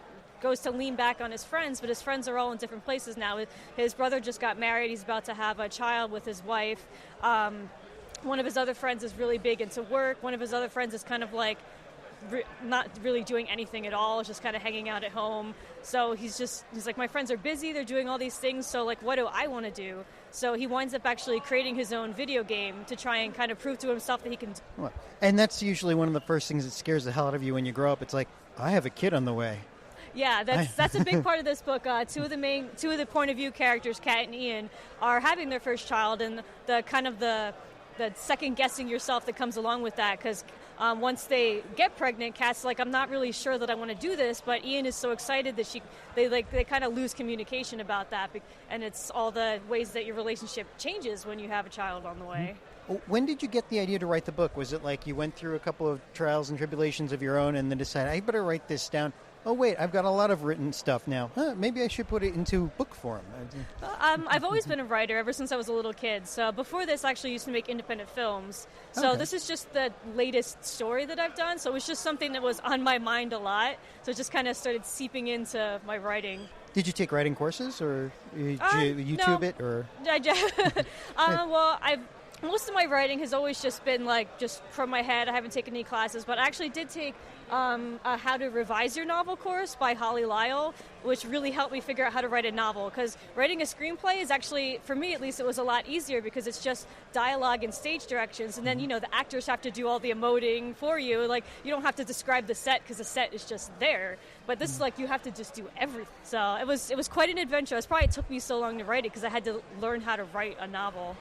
goes to lean back on his friends, but his friends are all in different places now. His brother just got married. He's about to have a child with his wife. One of his other friends is really big into work. One of his other friends is kind of not really doing anything at all, just kind of hanging out at home. So he's my friends are busy, they're doing all these things, so what do I want to do? So he winds up actually creating his own video game to try and kind of prove to himself that he can. And that's usually one of the first things that scares the hell out of you when you grow up. It's I have a kid on the way. Yeah, that's a big part of this book. Two of the point of view characters, Kat and Ian, are having their first child, and the the second guessing yourself that comes along with that, because once they get pregnant, Kat's like, I'm not really sure that I want to do this, but Ian is so excited that they kind of lose communication about that, and it's all the ways that your relationship changes when you have a child on the way. When did you get the idea to write the book? Was it like you went through a couple of trials and tribulations of your own and then decided, I better write this down? Oh, wait, I've got a lot of written stuff now. Maybe I should put it into book form. I've always been a writer ever since I was a little kid. So before this, I actually used to make independent films. So This is just the latest story that I've done. So it was just something that was on my mind a lot. So it just kind of started seeping into my writing. Did you take writing courses, or did you YouTube it? Or? Well, most of my writing has always just been just from my head. I haven't taken any classes, but I actually did take a How to Revise Your Novel course by Holly Lyle, which really helped me figure out how to write a novel. Because writing a screenplay is actually, for me at least, it was a lot easier because it's just dialogue and stage directions, and then the actors have to do all the emoting for you. You don't have to describe the set because the set is just there. But this is you have to just do everything. So it was quite an adventure. It probably took me so long to write it because I had to learn how to write a novel.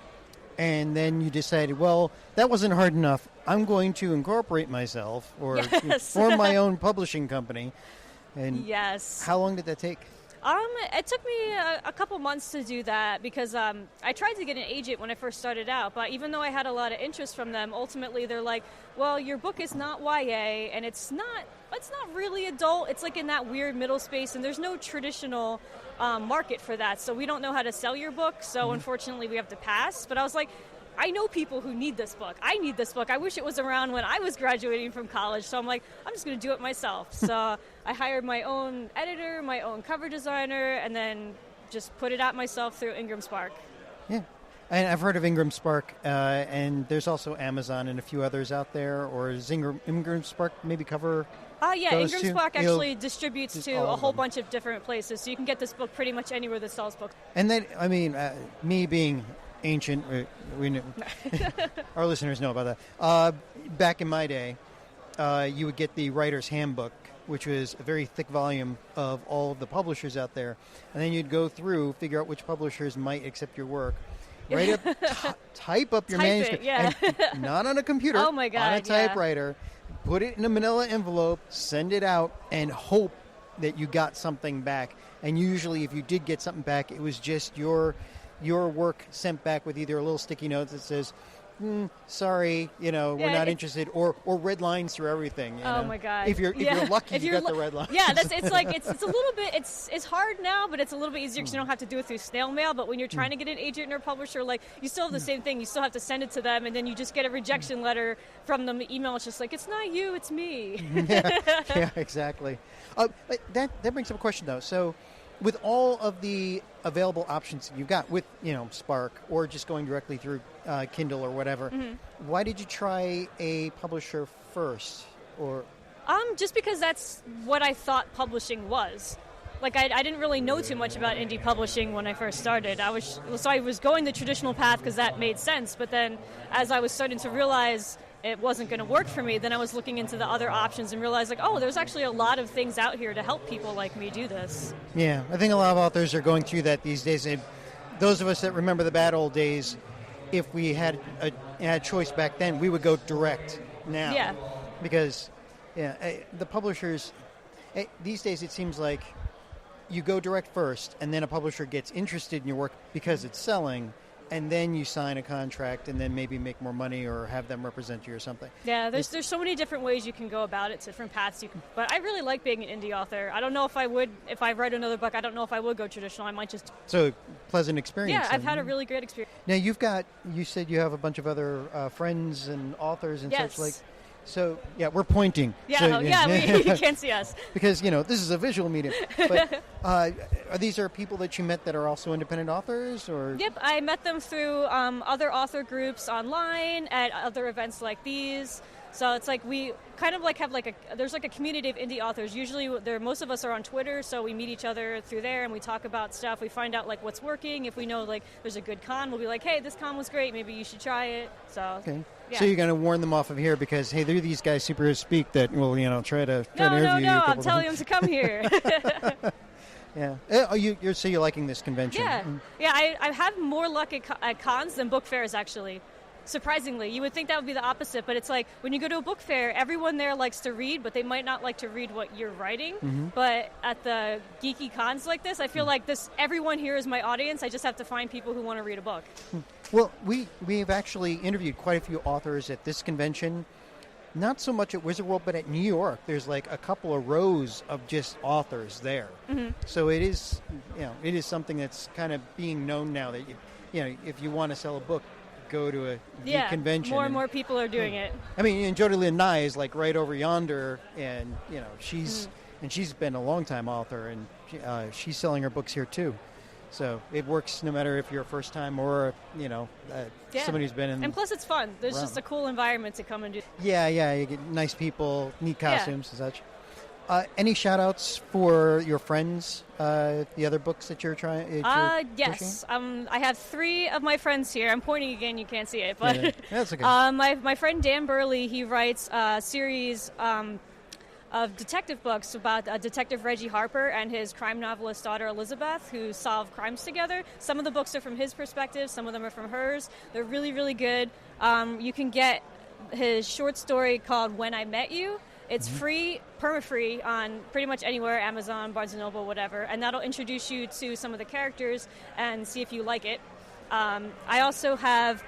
And then you decided, well, that wasn't hard enough. I'm going to incorporate myself or form my own publishing company. And yes. How long did that take? It took me a couple months to do that because I tried to get an agent when I first started out, but even though I had a lot of interest from them, ultimately they're like, well, your book is not YA and it's not really adult. It's in that weird middle space, and there's no traditional market for that, so we don't know how to sell your book, so unfortunately we have to pass. But I was like, I know people who need this book. I need this book. I wish it was around when I was graduating from college, so I'm like, I'm just going to do it myself. So I hired my own editor, my own cover designer, and then just put it out myself through Ingram Spark. Yeah. And I've heard of Ingram Spark, and there's also Amazon and a few others out there, or does Ingram Spark maybe cover those Ingram two? Spark actually distributes to a whole bunch of different places, so you can get this book pretty much anywhere that sells books. And then, me being ancient, we know, our listeners know about that. Back in my day, you would get the Writer's Handbook, which was a very thick volume of all of the publishers out there, and then you'd go through, figure out which publishers might accept your work. Type up your manuscript, and not on a computer, oh my God, on a typewriter, put it in a manila envelope, send it out, and hope that you got something back. And usually if you did get something back, it was just your work sent back with either a little sticky note that says, sorry, we're not interested, or red lines through everything. My God! If you're lucky, you got the red line. Yeah, it's a little bit. It's hard now, but it's a little bit easier because you don't have to do it through snail mail. But when you're trying to get an agent or publisher, you still have the same thing. You still have to send it to them, and then you just get a rejection letter from them. The email is just it's not you, it's me. yeah, exactly. But that brings up a question though. So, with all of the available options you've got with Spark or just going directly through Kindle or whatever, why did you try a publisher first? Or just because that's what I thought publishing was. I didn't really know too much about indie publishing when I first started. I was going the traditional path because that made sense. But then as I was starting to realize it wasn't going to work for me, then I was looking into the other options and realized there's actually a lot of things out here to help people like me do this. Yeah, I think a lot of authors are going through that these days. And those of us that remember the bad old days, if we had a choice back then, we would go direct now. Yeah. Because the publishers, these days it seems like you go direct first, and then a publisher gets interested in your work because it's selling, and then you sign a contract and then maybe make more money or have them represent you or something. Yeah, there's so many different ways you can go about it, different paths you can. But I really like being an indie author. I don't know if I would, if I write another book, I don't know if I would go traditional. I might just... So, pleasant experience. Yeah, I've had a really great experience. Now, you said you have a bunch of other friends and authors and such . So, we're pointing. Yeah, so, you can't see us. Because, this is a visual medium. But are these people that you met that are also independent authors? Or? Yep, I met them through other author groups online at other events like these. So it's we kind of have there's a community of indie authors. Usually most of us are on Twitter, so we meet each other through there and we talk about stuff. We find out what's working. If we know there's a good con, we'll be like, hey, this con was great. Maybe you should try it. So okay. Yeah. So you're going to warn them off of here because, hey, there are these guys super speak that will, try to interview you. No, I'm telling them to come here. Yeah. You're liking this convention? Yeah. Yeah, I have more luck at cons than book fairs, actually. surprisingly. You would think that would be the opposite, but it's like when you go to a book fair, everyone there likes to read, but they might not like to read what you're writing. Mm-hmm. But at the geeky cons like this, I feel like everyone here is my audience. I just have to find people who want to read a book. Well, we've actually interviewed quite a few authors at this convention. Not so much at Wizard World, but at New York, there's like a couple of rows of just authors there. Mm-hmm. So it is something that's kind of being known now that if you want to sell a book, go to a geek convention. More and more people are doing it. I mean, and Jodi Lynn Nye is like right over yonder, and she's been a long time author, and she's selling her books here too. So it works no matter if you're a first time or somebody who's been in. And plus, it's fun. There's just a cool environment to come and do. Yeah, you get nice people, neat costumes and such. Any shout outs for your friends, the other books that you're trying? Yes. I have 3 of my friends here. I'm pointing again, you can't see it. But that's okay. My friend Dan Burley, he writes a series of detective books about Detective Reggie Harper and his crime novelist daughter Elizabeth, who solve crimes together. Some of the books are from his perspective, some of them are from hers. They're really, really good. You can get his short story called When I Met You. It's free, perma-free on pretty much anywhere, Amazon, Barnes & Noble, whatever, and that'll introduce you to some of the characters and see if you like it. I also have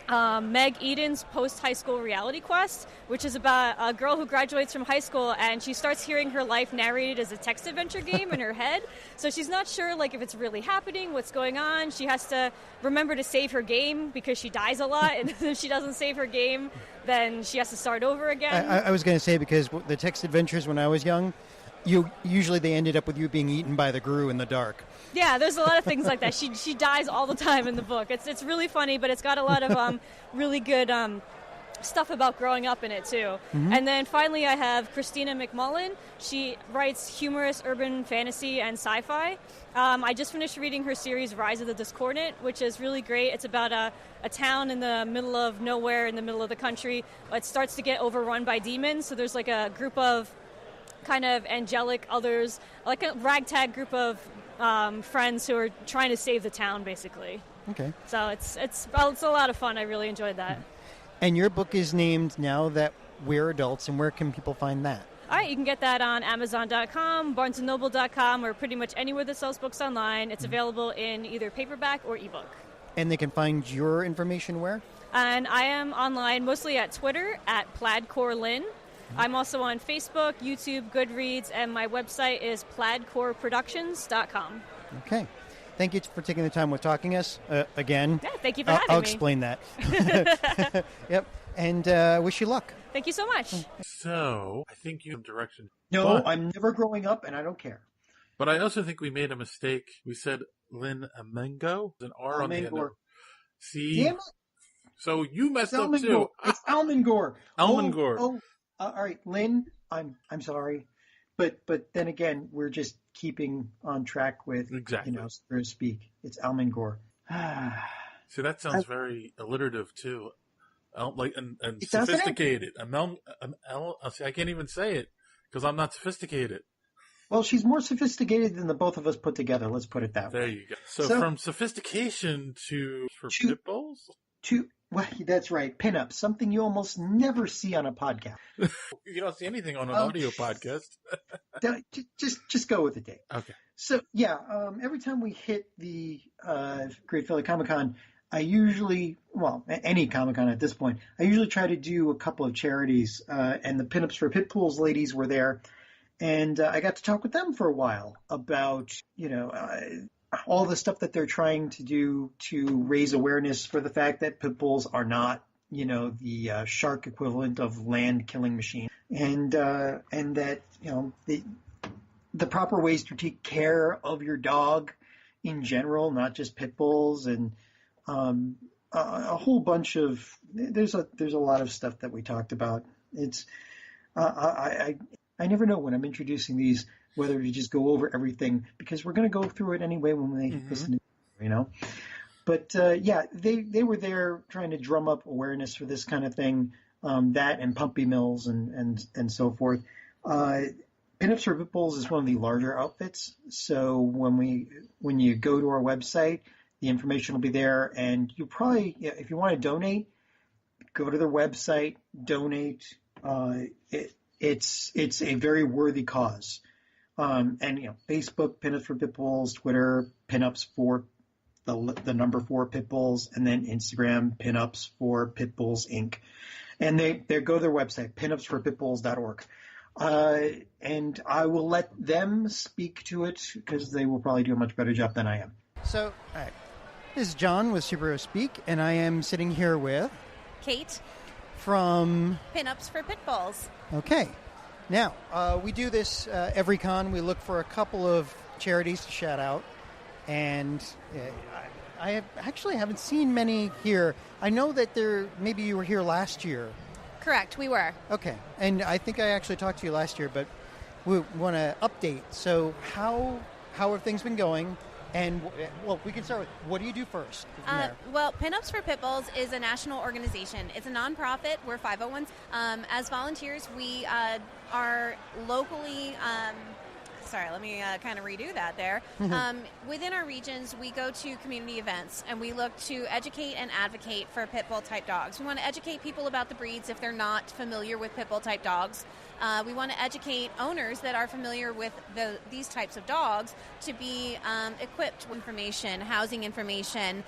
Meg Eden's post-high school reality quest, which is about a girl who graduates from high school and she starts hearing her life narrated as a text adventure game in her head. So she's not sure if it's really happening, what's going on. She has to remember to save her game because she dies a lot, and if she doesn't save her game, then she has to start over again. I was going to say, because the text adventures when I was young, usually they ended up with you being eaten by the Gru in the dark. Yeah, there's a lot of things like that. She dies all the time in the book. It's really funny, but it's got a lot of really good stuff about growing up in it too. Mm-hmm. And then finally I have Christina McMullen. She writes humorous urban fantasy and sci-fi. I just finished reading her series Rise of the Discordant, which is really great. It's about a town in the middle of nowhere in the middle of the country. It starts to get overrun by demons, so there's like a group of kind of angelic others, like a ragtag group of friends who are trying to save the town, basically. Okay. So it's a lot of fun. I really enjoyed that. And your book is named Now That We're Adults, and where can people find that? All right, you can get that on Amazon.com, BarnesandNoble.com, or pretty much anywhere that sells books online. It's available in either paperback or ebook. And they can find your information where? And I am online mostly at Twitter, at PlaidCoreLynn. I'm also on Facebook, YouTube, Goodreads, and my website is plaidcoreproductions.com. Okay. Thank you for taking the time with talking us again. Yeah, thank you for having me. I'll explain that. Yep. And wish you luck. Thank you so much. So, I think you have direction. No, I'm never growing up, and I don't care. But I also think we made a mistake. We said Lynn Almengo. An R on the end. See? Damn it. So you messed up Almengor. too. It's Almengor. Almengor. All right, Lynn. I'm sorry, but then again, we're just keeping on track with exactly. So to speak. It's Almengor. See, that sounds very alliterative too, and sophisticated. See, I can't even say it because I'm not sophisticated. Well, she's more sophisticated than the both of us put together. Let's put it that way. There you go. So from sophistication to pit bulls? Well, that's right. Pinups, something you almost never see on a podcast. You don't see anything on an audio podcast. just go with it, Dave. Okay. So, yeah, every time we hit the Great Philly Comic-Con, I usually, any Comic-Con at this point, I usually try to do a couple of charities, and the Pinups for Pit Bulls ladies were there, and I got to talk with them for a while about, all the stuff that they're trying to do to raise awareness for the fact that pit bulls are not, the shark equivalent of land killing machine, and that, the proper ways to take care of your dog in general, not just pit bulls, and a whole bunch of there's a lot of stuff that we talked about. It's I never know when I'm introducing these whether to just go over everything, because we're going to go through it anyway when they listen to it, But, they were there trying to drum up awareness for this kind of thing, that and Pumpy Mills and so forth. Pinups for Pit Bulls is one of the larger outfits, so when you go to our website, the information will be there, and you probably, if you want to donate, go to their website, donate. It's a very worthy cause. And Facebook, Pinups for Pit Bulls, Twitter, Pinups for the number 4 Pit Bulls, and then Instagram, Pinups for Pit Bulls Inc. And they go to their website, pinupsforpitbulls.org. And I will let them speak to it because they will probably do a much better job than I am. So, all right. This is John with Superhero Speak, and I am sitting here with Kate from Pinups for Pit Bulls. Okay. Now, we do this every con. We look for a couple of charities to shout out, and I haven't seen many here. I know that maybe you were here last year. Correct, we were. Okay, and I think I actually talked to you last year, but we want to update. So how have things been going? And, well, we can start with, what do you do first? Well, Pinups for Pit Bulls is a national organization. It's a nonprofit. We're 501. As volunteers, we are locally... Sorry, let me kind of redo that there. Within our regions, we go to community events, and we look to educate and advocate for pit bull type dogs. We want to educate people about the breeds if they're not familiar with pit bull type dogs. We want to educate owners that are familiar with these types of dogs to be equipped with information, housing information,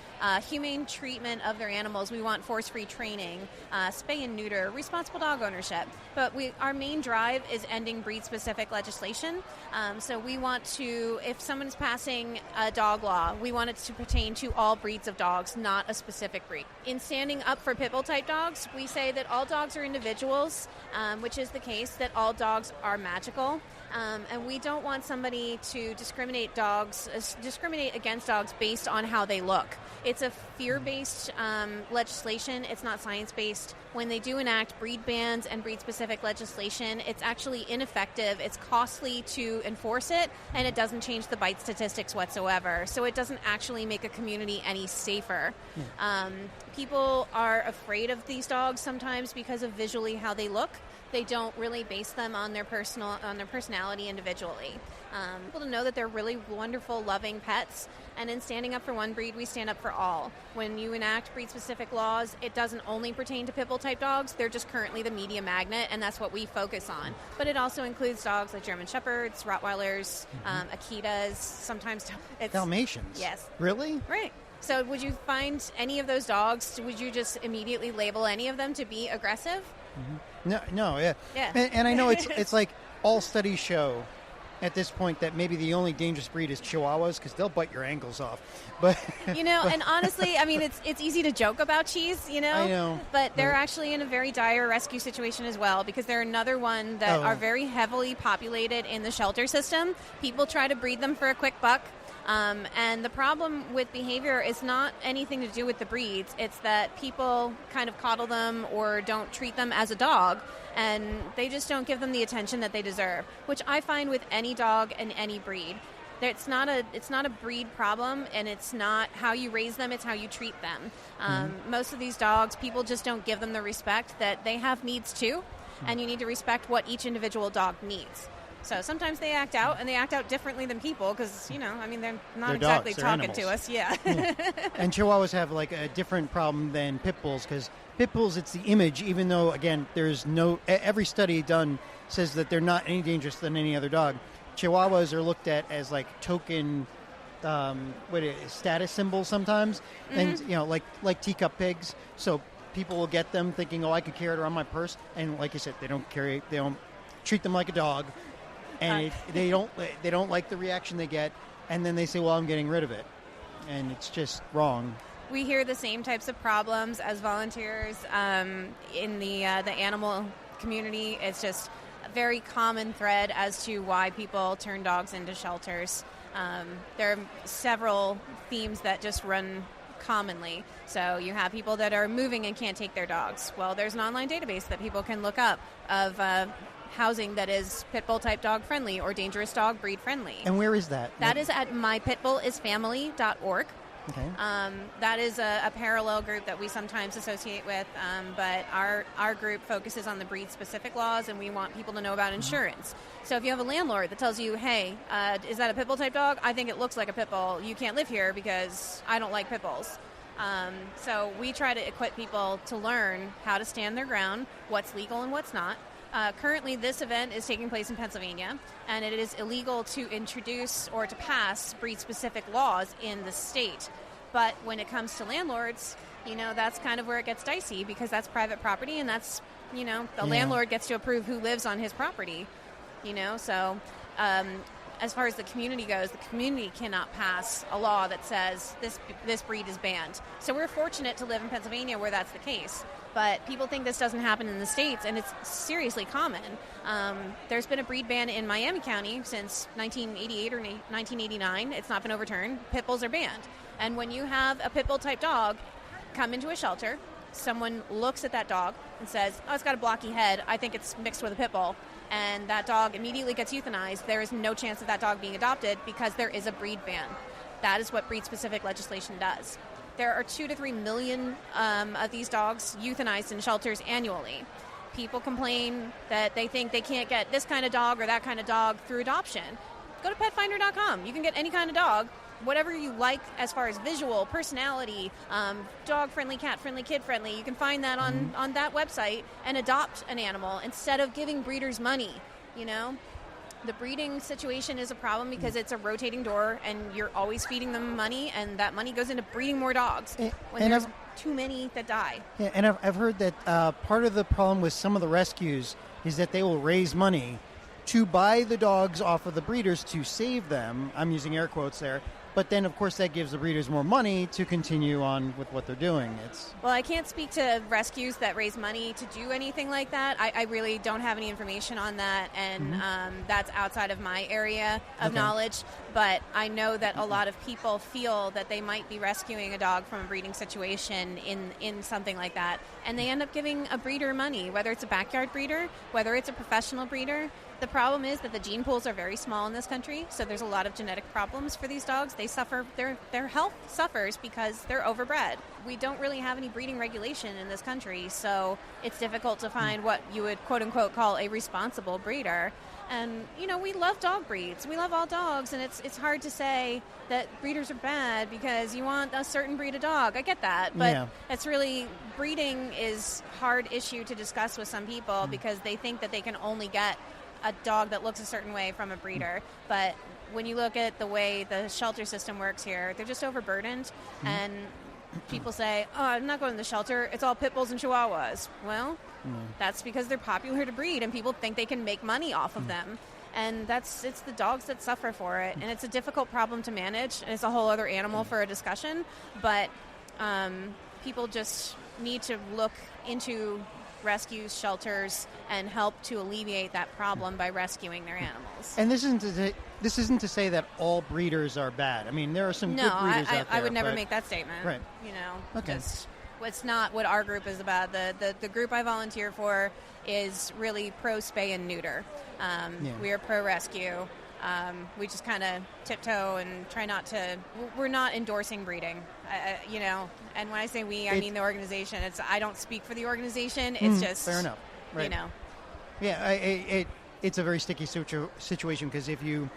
humane treatment of their animals. We want force-free training, spay and neuter, responsible dog ownership. But our main drive is ending breed-specific legislation. So we want to, if someone's passing a dog law, we want it to pertain to all breeds of dogs, not a specific breed. In standing up for pit bull type dogs, we say that all dogs are individuals, which is the case, that all dogs are magical. And we don't want somebody to discriminate against dogs based on how they look. It's a fear-based legislation. It's not science-based. When they do enact breed bans and breed-specific legislation, it's actually ineffective. It's costly to enforce it, and it doesn't change the bite statistics whatsoever. So it doesn't actually make a community any safer. People are afraid of these dogs sometimes because of visually how they look. They don't really base them on their personality individually. People to know that they're really wonderful, loving pets, and in standing up for one breed, we stand up for all. When you enact breed-specific laws, it doesn't only pertain to pit bull type dogs. They're just currently the media magnet, and that's what we focus on. But it also includes dogs like German Shepherds, Rottweilers, Akitas, sometimes it's Dalmatians. Yes. Really? Right. So would you find any of those dogs, would you just immediately label any of them to be aggressive? No, yeah. And I know it's like all studies show at this point that maybe the only dangerous breed is Chihuahuas because they'll bite your ankles off. But and honestly, I mean, it's easy to joke about cheese, I know. But they're actually in a very dire rescue situation as well because they're another one that are very heavily populated in the shelter system. People try to breed them for a quick buck. And the problem with behavior is not anything to do with the breeds. It's that people kind of coddle them or don't treat them as a dog, and they just don't give them the attention that they deserve, which I find with any dog and any breed. It's not a breed problem, and it's not how you raise them, it's how you treat them. Most of these dogs, people just don't give them the respect that they have needs too, and you need to respect what each individual dog needs. So sometimes they act out, and they act out differently than people because, they're not exactly talking to us. Yeah. And Chihuahuas have like a different problem than pit bulls because pit bulls, it's the image, even though, again, every study done says that they're not any dangerous than any other dog. Chihuahuas are looked at as like token status symbols sometimes, and, like teacup pigs. So people will get them thinking, I could carry it around my purse. And like you said, they don't treat them like a dog. And they don't like the reaction they get, and then they say, I'm getting rid of it. And it's just wrong. We hear the same types of problems as volunteers in the animal community. It's just a very common thread as to why people turn dogs into shelters. There are several themes that just run commonly. So you have people that are moving and can't take their dogs. Well, there's an online database that people can look up of housing that is pit bull type dog friendly or dangerous dog breed friendly. And where is that? That is at mypitbullisfamily.org. Okay. That is a parallel group that we sometimes associate with, but our group focuses on the breed-specific laws, and we want people to know about insurance. So if you have a landlord that tells you, hey, is that a pit bull type dog? I think it looks like a pit bull. You can't live here because I don't like pit bulls. So we try to equip people to learn how to stand their ground, what's legal and what's not. Currently, this event is taking place in Pennsylvania, and it is illegal to introduce or to pass breed-specific laws in the state. But when it comes to landlords, that's kind of where it gets dicey, because that's private property, and that's, the landlord gets to approve who lives on his property, So as far as the community goes, the community cannot pass a law that says this breed is banned. So we're fortunate to live in Pennsylvania where that's the case. But people think this doesn't happen in the States, and it's seriously common. There's been a breed ban in Miami County since 1988 or 1989. It's not been overturned. Pit bulls are banned. And when you have a pit bull type dog come into a shelter, someone looks at that dog and says, oh, it's got a blocky head. I think it's mixed with a pit bull. And that dog immediately gets euthanized. There is no chance of that dog being adopted because there is a breed ban. That is what breed-specific legislation does. There are 2 to 3 million of these dogs euthanized in shelters annually. People complain that they think they can't get this kind of dog or that kind of dog through adoption. Go to petfinder.com. You can get any kind of dog, whatever you like as far as visual, personality, dog-friendly, cat-friendly, kid-friendly. You can find that on that website and adopt an animal instead of giving breeders money, The breeding situation is a problem because it's a rotating door, and you're always feeding them money, and that money goes into breeding more dogs when there's too many that die. Yeah, and I've heard that part of the problem with some of the rescues is that they will raise money to buy the dogs off of the breeders to save them. I'm using air quotes there. But then, of course, that gives the breeders more money to continue on with what they're doing. Well, I can't speak to rescues that raise money to do anything like that. I really don't have any information on that, and that's outside of my area of knowledge. But I know that a lot of people feel that they might be rescuing a dog from a breeding situation in something like that, and they end up giving a breeder money, whether it's a backyard breeder, whether it's a professional breeder. The problem is that the gene pools are very small in this country, so there's a lot of genetic problems for these dogs. They suffer, their health suffers because they're overbred. We don't really have any breeding regulation in this country, so it's difficult to find what you would quote-unquote call a responsible breeder. And, we love dog breeds. We love all dogs, and it's hard to say that breeders are bad because you want a certain breed of dog. I get that, but it's really, breeding is a hard issue to discuss with some people because they think that they can only get a dog that looks a certain way from a breeder. But when you look at the way the shelter system works here, they're just overburdened. And people say, oh, I'm not going to the shelter. It's all pit bulls and chihuahuas. Well, that's because they're popular to breed, and people think they can make money off of them. And it's the dogs that suffer for it. And it's a difficult problem to manage, and it's a whole other animal for a discussion. But people just need to look into rescues, shelters, and help to alleviate that problem by rescuing their animals. And this isn't to say that all breeders are bad. I mean, there are some good breeders out there. I would never make that statement. Right. Okay. It's not what our group is about. The group I volunteer for is really pro spay and neuter. We are pro rescue. We just kind of tiptoe and try not to. We're not endorsing breeding, And when I say we, I mean the organization. I don't speak for the organization. It's just fair enough. Right. Yeah, it's a very sticky situation because if you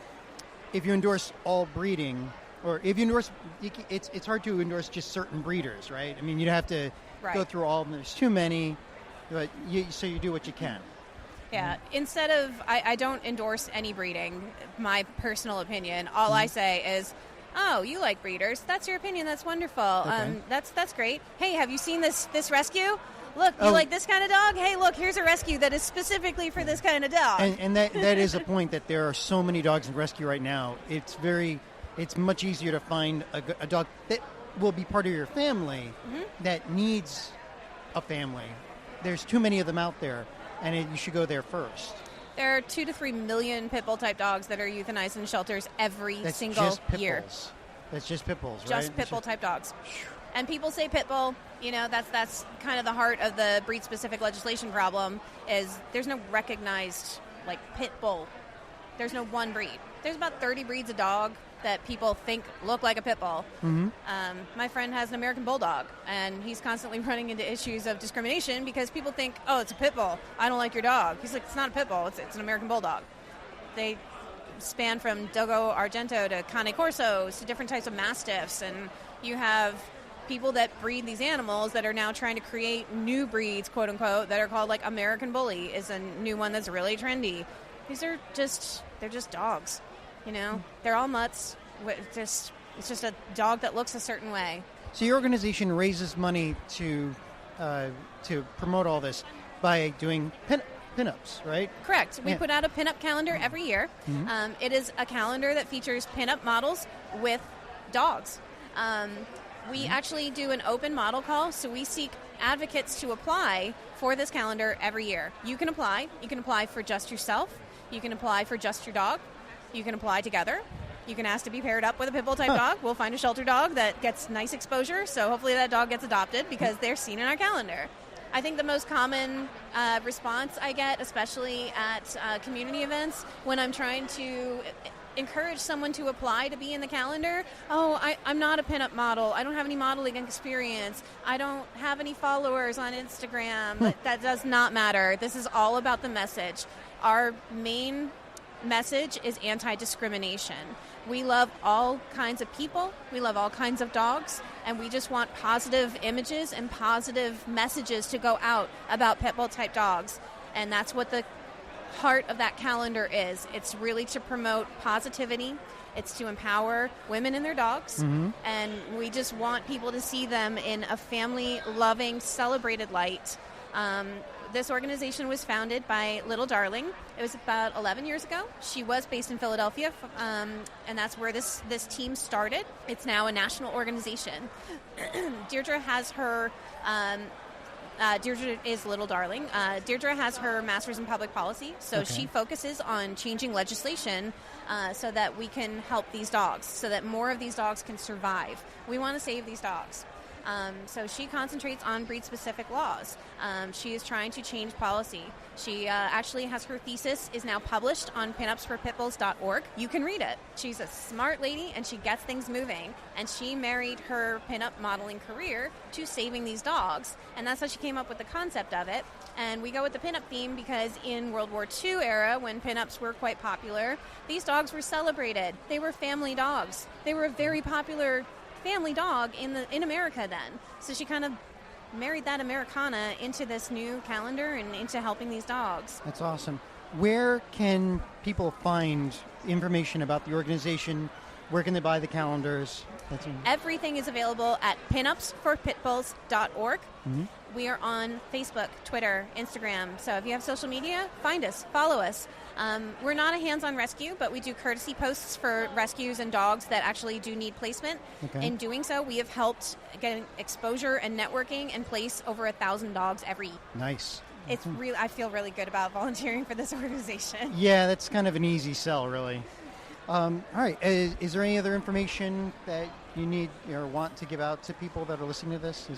endorse all breeding, or if you endorse, it's hard to endorse just certain breeders, right? I mean, you'd have to go through all of them. There's too many, but so you do what you can. Yeah, instead of, I don't endorse any breeding, my personal opinion. All I say is, oh, you like breeders. That's your opinion. That's wonderful. Okay. That's great. Hey, have you seen this rescue? Look, you like this kind of dog? Hey, look, here's a rescue that is specifically for this kind of dog. And that is a point, that there are so many dogs in rescue right now. It's much easier to find a dog that will be part of your family that needs a family. There's too many of them out there. And you should go there first. There are 2 to 3 million pit bull type dogs that are euthanized in shelters every single year. That's just pit bulls, right? Just pit bull type dogs. And people say pit bull. That's kind of the heart of the breed specific legislation problem. Is there's no recognized pit bull. There's no one breed. There's about 30 breeds of dog that people think look like a pit bull. My friend has an American bulldog, and he's constantly running into issues of discrimination because people think, oh, it's a pit bull. I don't like your dog. He's like, it's not a pit bull. It's an American bulldog. They span from Dogo Argento to Cane Corsos to different types of mastiffs, and you have people that breed these animals that are now trying to create new breeds, quote unquote, that are called like American Bully is a new one that's really trendy. These are they're just dogs, you know. They're all mutts. It's just a dog that looks a certain way. So your organization raises money to promote all this by doing pinups, right? Correct. We put out a pinup calendar every year. Mm-hmm. It is a calendar that features pinup models with dogs. We actually do an open model call, so we seek advocates to apply for this calendar every year. You can apply. You can apply for just yourself. You can apply for just your dog. You can apply together. You can ask to be paired up with a pit bull type dog. We'll find a shelter dog that gets nice exposure, so hopefully that dog gets adopted because they're seen in our calendar. I think the most common response I get, especially at community events, when I'm trying to encourage someone to apply to be in the calendar, I'm not a pinup model. I don't have any modeling experience. I don't have any followers on Instagram. But that does not matter. This is all about the message. Our main message is anti-discrimination. We love all kinds of people. We love all kinds of dogs. And we just want positive images and positive messages to go out about pit bull type dogs. And that's what the heart of that calendar is. It's really to promote positivity. It's to empower women and their dogs. Mm-hmm. And we just want people to see them in a family-loving, celebrated light. This organization was founded by Little Darling. It was about 11 years ago. She was based in Philadelphia, and that's where this team started. It's now a national organization. Deirdre has her... Deirdre is Little Darling. Deirdre has her master's in public policy, so she focuses on changing legislation so that we can help these dogs, so that more of these dogs can survive. We want to save these dogs. So she concentrates on breed-specific laws. She is trying to change policy. She actually has her thesis is now published on pinupsforpitbulls.org. You can read it. She's a smart lady, and she gets things moving. And she married her pinup modeling career to saving these dogs. And that's how she came up with the concept of it. And we go with the pinup theme because in World War II era, when pinups were quite popular, these dogs were celebrated. They were family dogs. They were a very popular family dog in America then. So she kind of married that Americana into this new calendar and into helping these dogs. That's awesome. Where can people find information about the organization? Where can they buy the calendars? Everything is available at pinupsforpitbulls.org. Mm-hmm. We are on Facebook, Twitter, Instagram. So if you have social media, find us, follow us. We're not a hands-on rescue, but we do courtesy posts for rescues and dogs that actually do need placement. Okay. In doing so, we have helped get exposure and networking and place over 1,000 dogs every year. Nice. It's really, I feel really good about volunteering for this organization. Yeah, that's kind of an easy sell, really. All right. Is there any other information that you need or want to give out to people that are listening to this?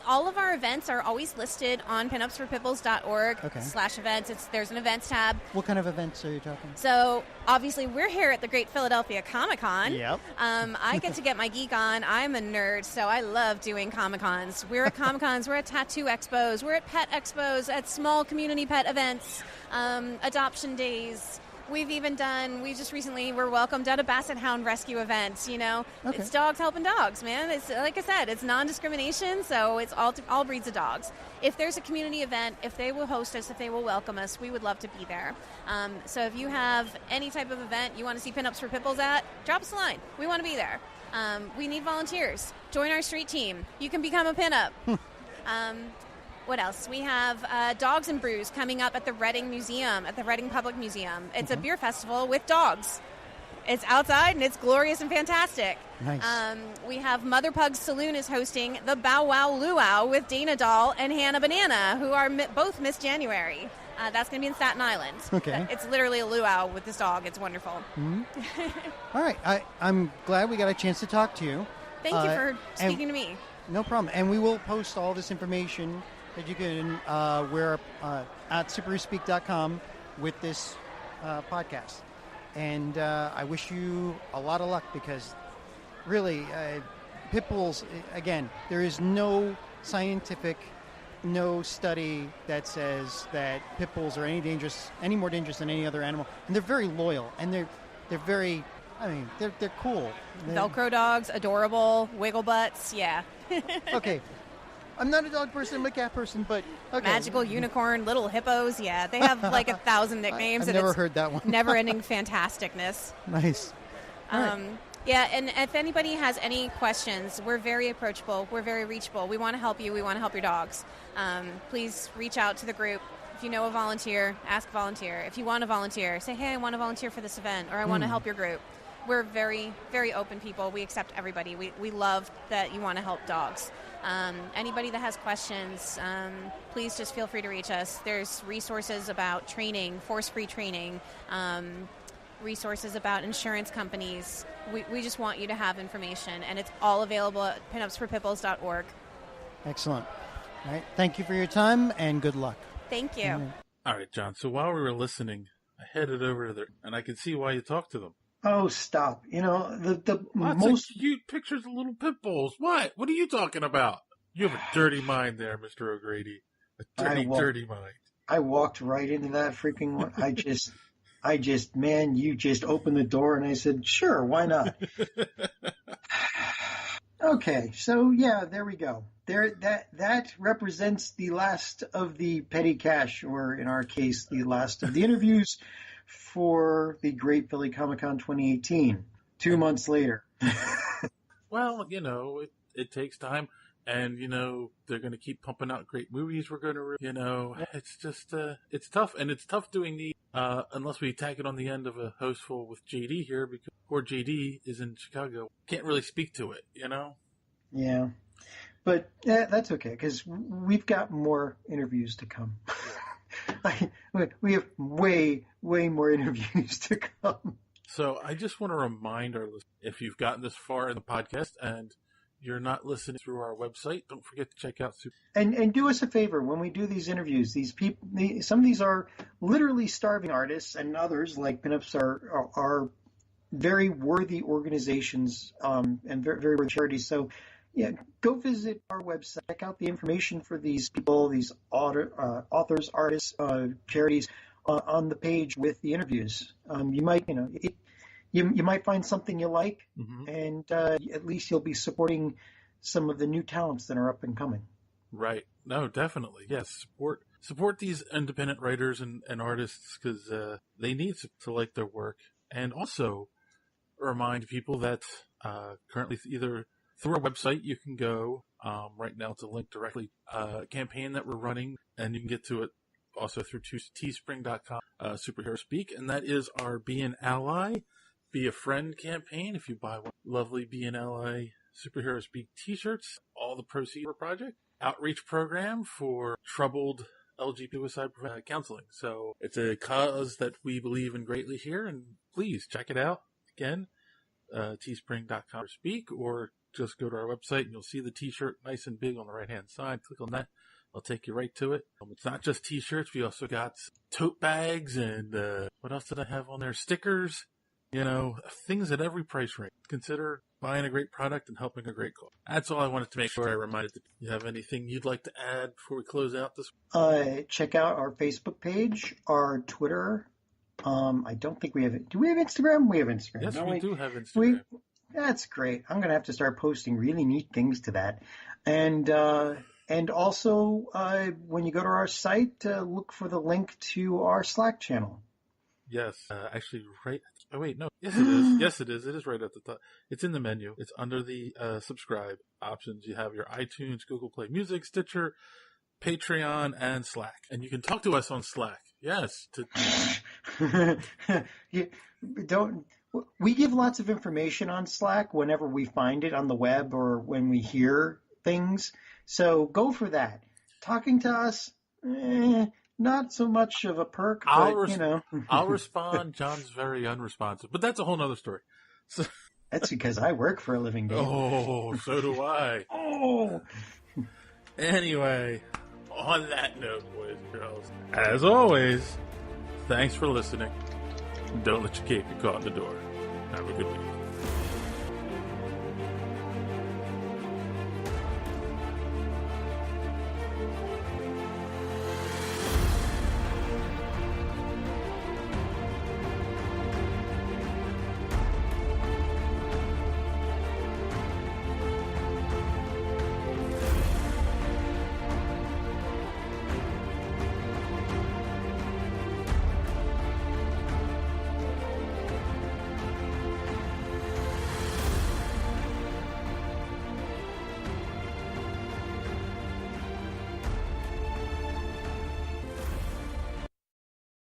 All of our events are always listed on pinupsforpitbulls.org/events. There's an events tab. What kind of events are you talking? So obviously we're here at the Great Philadelphia Comic-Con. Yep. I get to get my geek on. I'm a nerd, so I love doing Comic-Cons. We're at Comic-Cons. We're at tattoo expos. We're at pet expos, at small community pet events, adoption days. We just recently were welcomed at a Basset Hound rescue event, you know. Okay. It's dogs helping dogs, man. It's like I said, it's non-discrimination, so it's all breeds of dogs. If there's a community event, if they will host us, if they will welcome us, we would love to be there. So if you have any type of event you want to see Pinups for Pitbulls at, drop us a line. We want to be there. We need volunteers. Join our street team. You can become a pinup. What else? We have Dogs and Brews coming up at the Reading Museum, at the Reading Public Museum. It's a beer festival with dogs. It's outside, and it's glorious and fantastic. Nice. We have Mother Pug's Saloon is hosting the Bow Wow Luau with Dana Doll and Hannah Banana, who are both Miss January. That's going to be in Staten Island. Okay. It's literally a luau with this dog. It's wonderful. Mm-hmm. All right. I'm glad we got a chance to talk to you. Thank you for speaking to me. No problem. And we will post all this information that you can wear at superspeak.com with this podcast. And I wish you a lot of luck because really, pit bulls, again, there is no scientific, no study that says that pit bulls are any more dangerous than any other animal. And they're very loyal and they're very, I mean, they're cool. Velcro dogs, adorable, wiggle butts, yeah. Okay. I'm not a dog person, I'm a cat person, but okay. Magical unicorn, little hippos, yeah. They have like 1,000 nicknames. I've never heard that one. Never-ending fantasticness. Nice. Yeah, and if anybody has any questions, we're very approachable. We're very reachable. We want to help you. We want to help your dogs. Please reach out to the group. If you know a volunteer, ask a volunteer. If you want to volunteer, say, hey, I want to volunteer for this event, or I want to help your group. We're very, very open people. We accept everybody. We love that you want to help dogs. Anybody that has questions, please just feel free to reach us. There's resources about training, force-free training, resources about insurance companies. We just want you to have information, and it's all available at pinupsforpipples.org. Excellent. All right. Thank you for your time, and good luck. Thank you. All right, John. So while we were listening, I headed over to there, and I could see why you talked to them. Oh, stop. You know, the Lots most of cute pictures of little pit bulls. What? What are you talking about? You have a dirty mind there, Mr. O'Grady. A dirty mind. I walked right into that freaking one. I just, man, you just opened the door and I said, sure, why not? Okay, so yeah, there we go. That represents the last of the petty cash, or in our case, the last of the interviews for the Great Philly Comic-Con 2018, 2 months later. Well, you know, it takes time. And, you know, they're going to keep pumping out great movies we're going to, you know, it's just, it's tough. And it's tough doing the, unless we tack it on the end of a hostful with JD here, because poor JD is in Chicago. Can't really speak to it, you know? Yeah. But that's okay, because we've got more interviews to come. We have way more interviews to come. So I just want to remind our listeners, if you've gotten this far in the podcast and you're not listening through our website, don't forget to check out And do us a favor when we do these interviews. These people, some of these are literally starving artists, and others like Pinups are very worthy organizations and very worthy charities. So, yeah, go visit our website, check out the information for these people, these authors, artists, charities on the page with the interviews. You might, you know. You might find something you like, and at least you'll be supporting some of the new talents that are up and coming. Right. No, definitely. Yes. Support these independent writers and artists, because they need to like their work. And also remind people that currently either through our website, you can go right now to link directly a campaign that we're running, and you can get to it also through teespring.com, Superhero Speak, and that is our Be an Ally, Be a Friend campaign. If you buy one lovely Be an Ally Superhero Speak t-shirts, all the proceeds for project. Outreach program for troubled LGBT suicide counseling. So it's a cause that we believe in greatly here, and please check it out. Again, teespring.com speak, or just go to our website and you'll see the t-shirt nice and big on the right-hand side. Click on that. I'll take you right to it. It's not just t-shirts. We also got tote bags and what else did I have on there? Stickers. You know, things at every price range. Consider buying a great product and helping a great cause. That's all I wanted to make sure I reminded you. You have anything you'd like to add before we close out this? Check out our Facebook page, our Twitter. I don't think we have it. Do we have Instagram? We have Instagram. Yes, we do have Instagram. That's great. I'm going to have to start posting really neat things to that. And also, when you go to our site, look for the link to our Slack channel. Yes, actually, right. Oh, wait, no. Yes, it is. Yes, it is. It is right at the top. It's in the menu. It's under the subscribe options. You have your iTunes, Google Play Music, Stitcher, Patreon, and Slack. And you can talk to us on Slack. Yes. We give lots of information on Slack whenever we find it on the web or when we hear things. So go for that. Talking to us, not so much of a perk, but, you know. I'll respond. John's very unresponsive, but that's a whole nother story. So, that's because I work for a living, Dave. Oh, so do I. Oh. Anyway, on that note, boys and girls, as always, thanks for listening. Don't let your cake get caught in the door. Have a good week.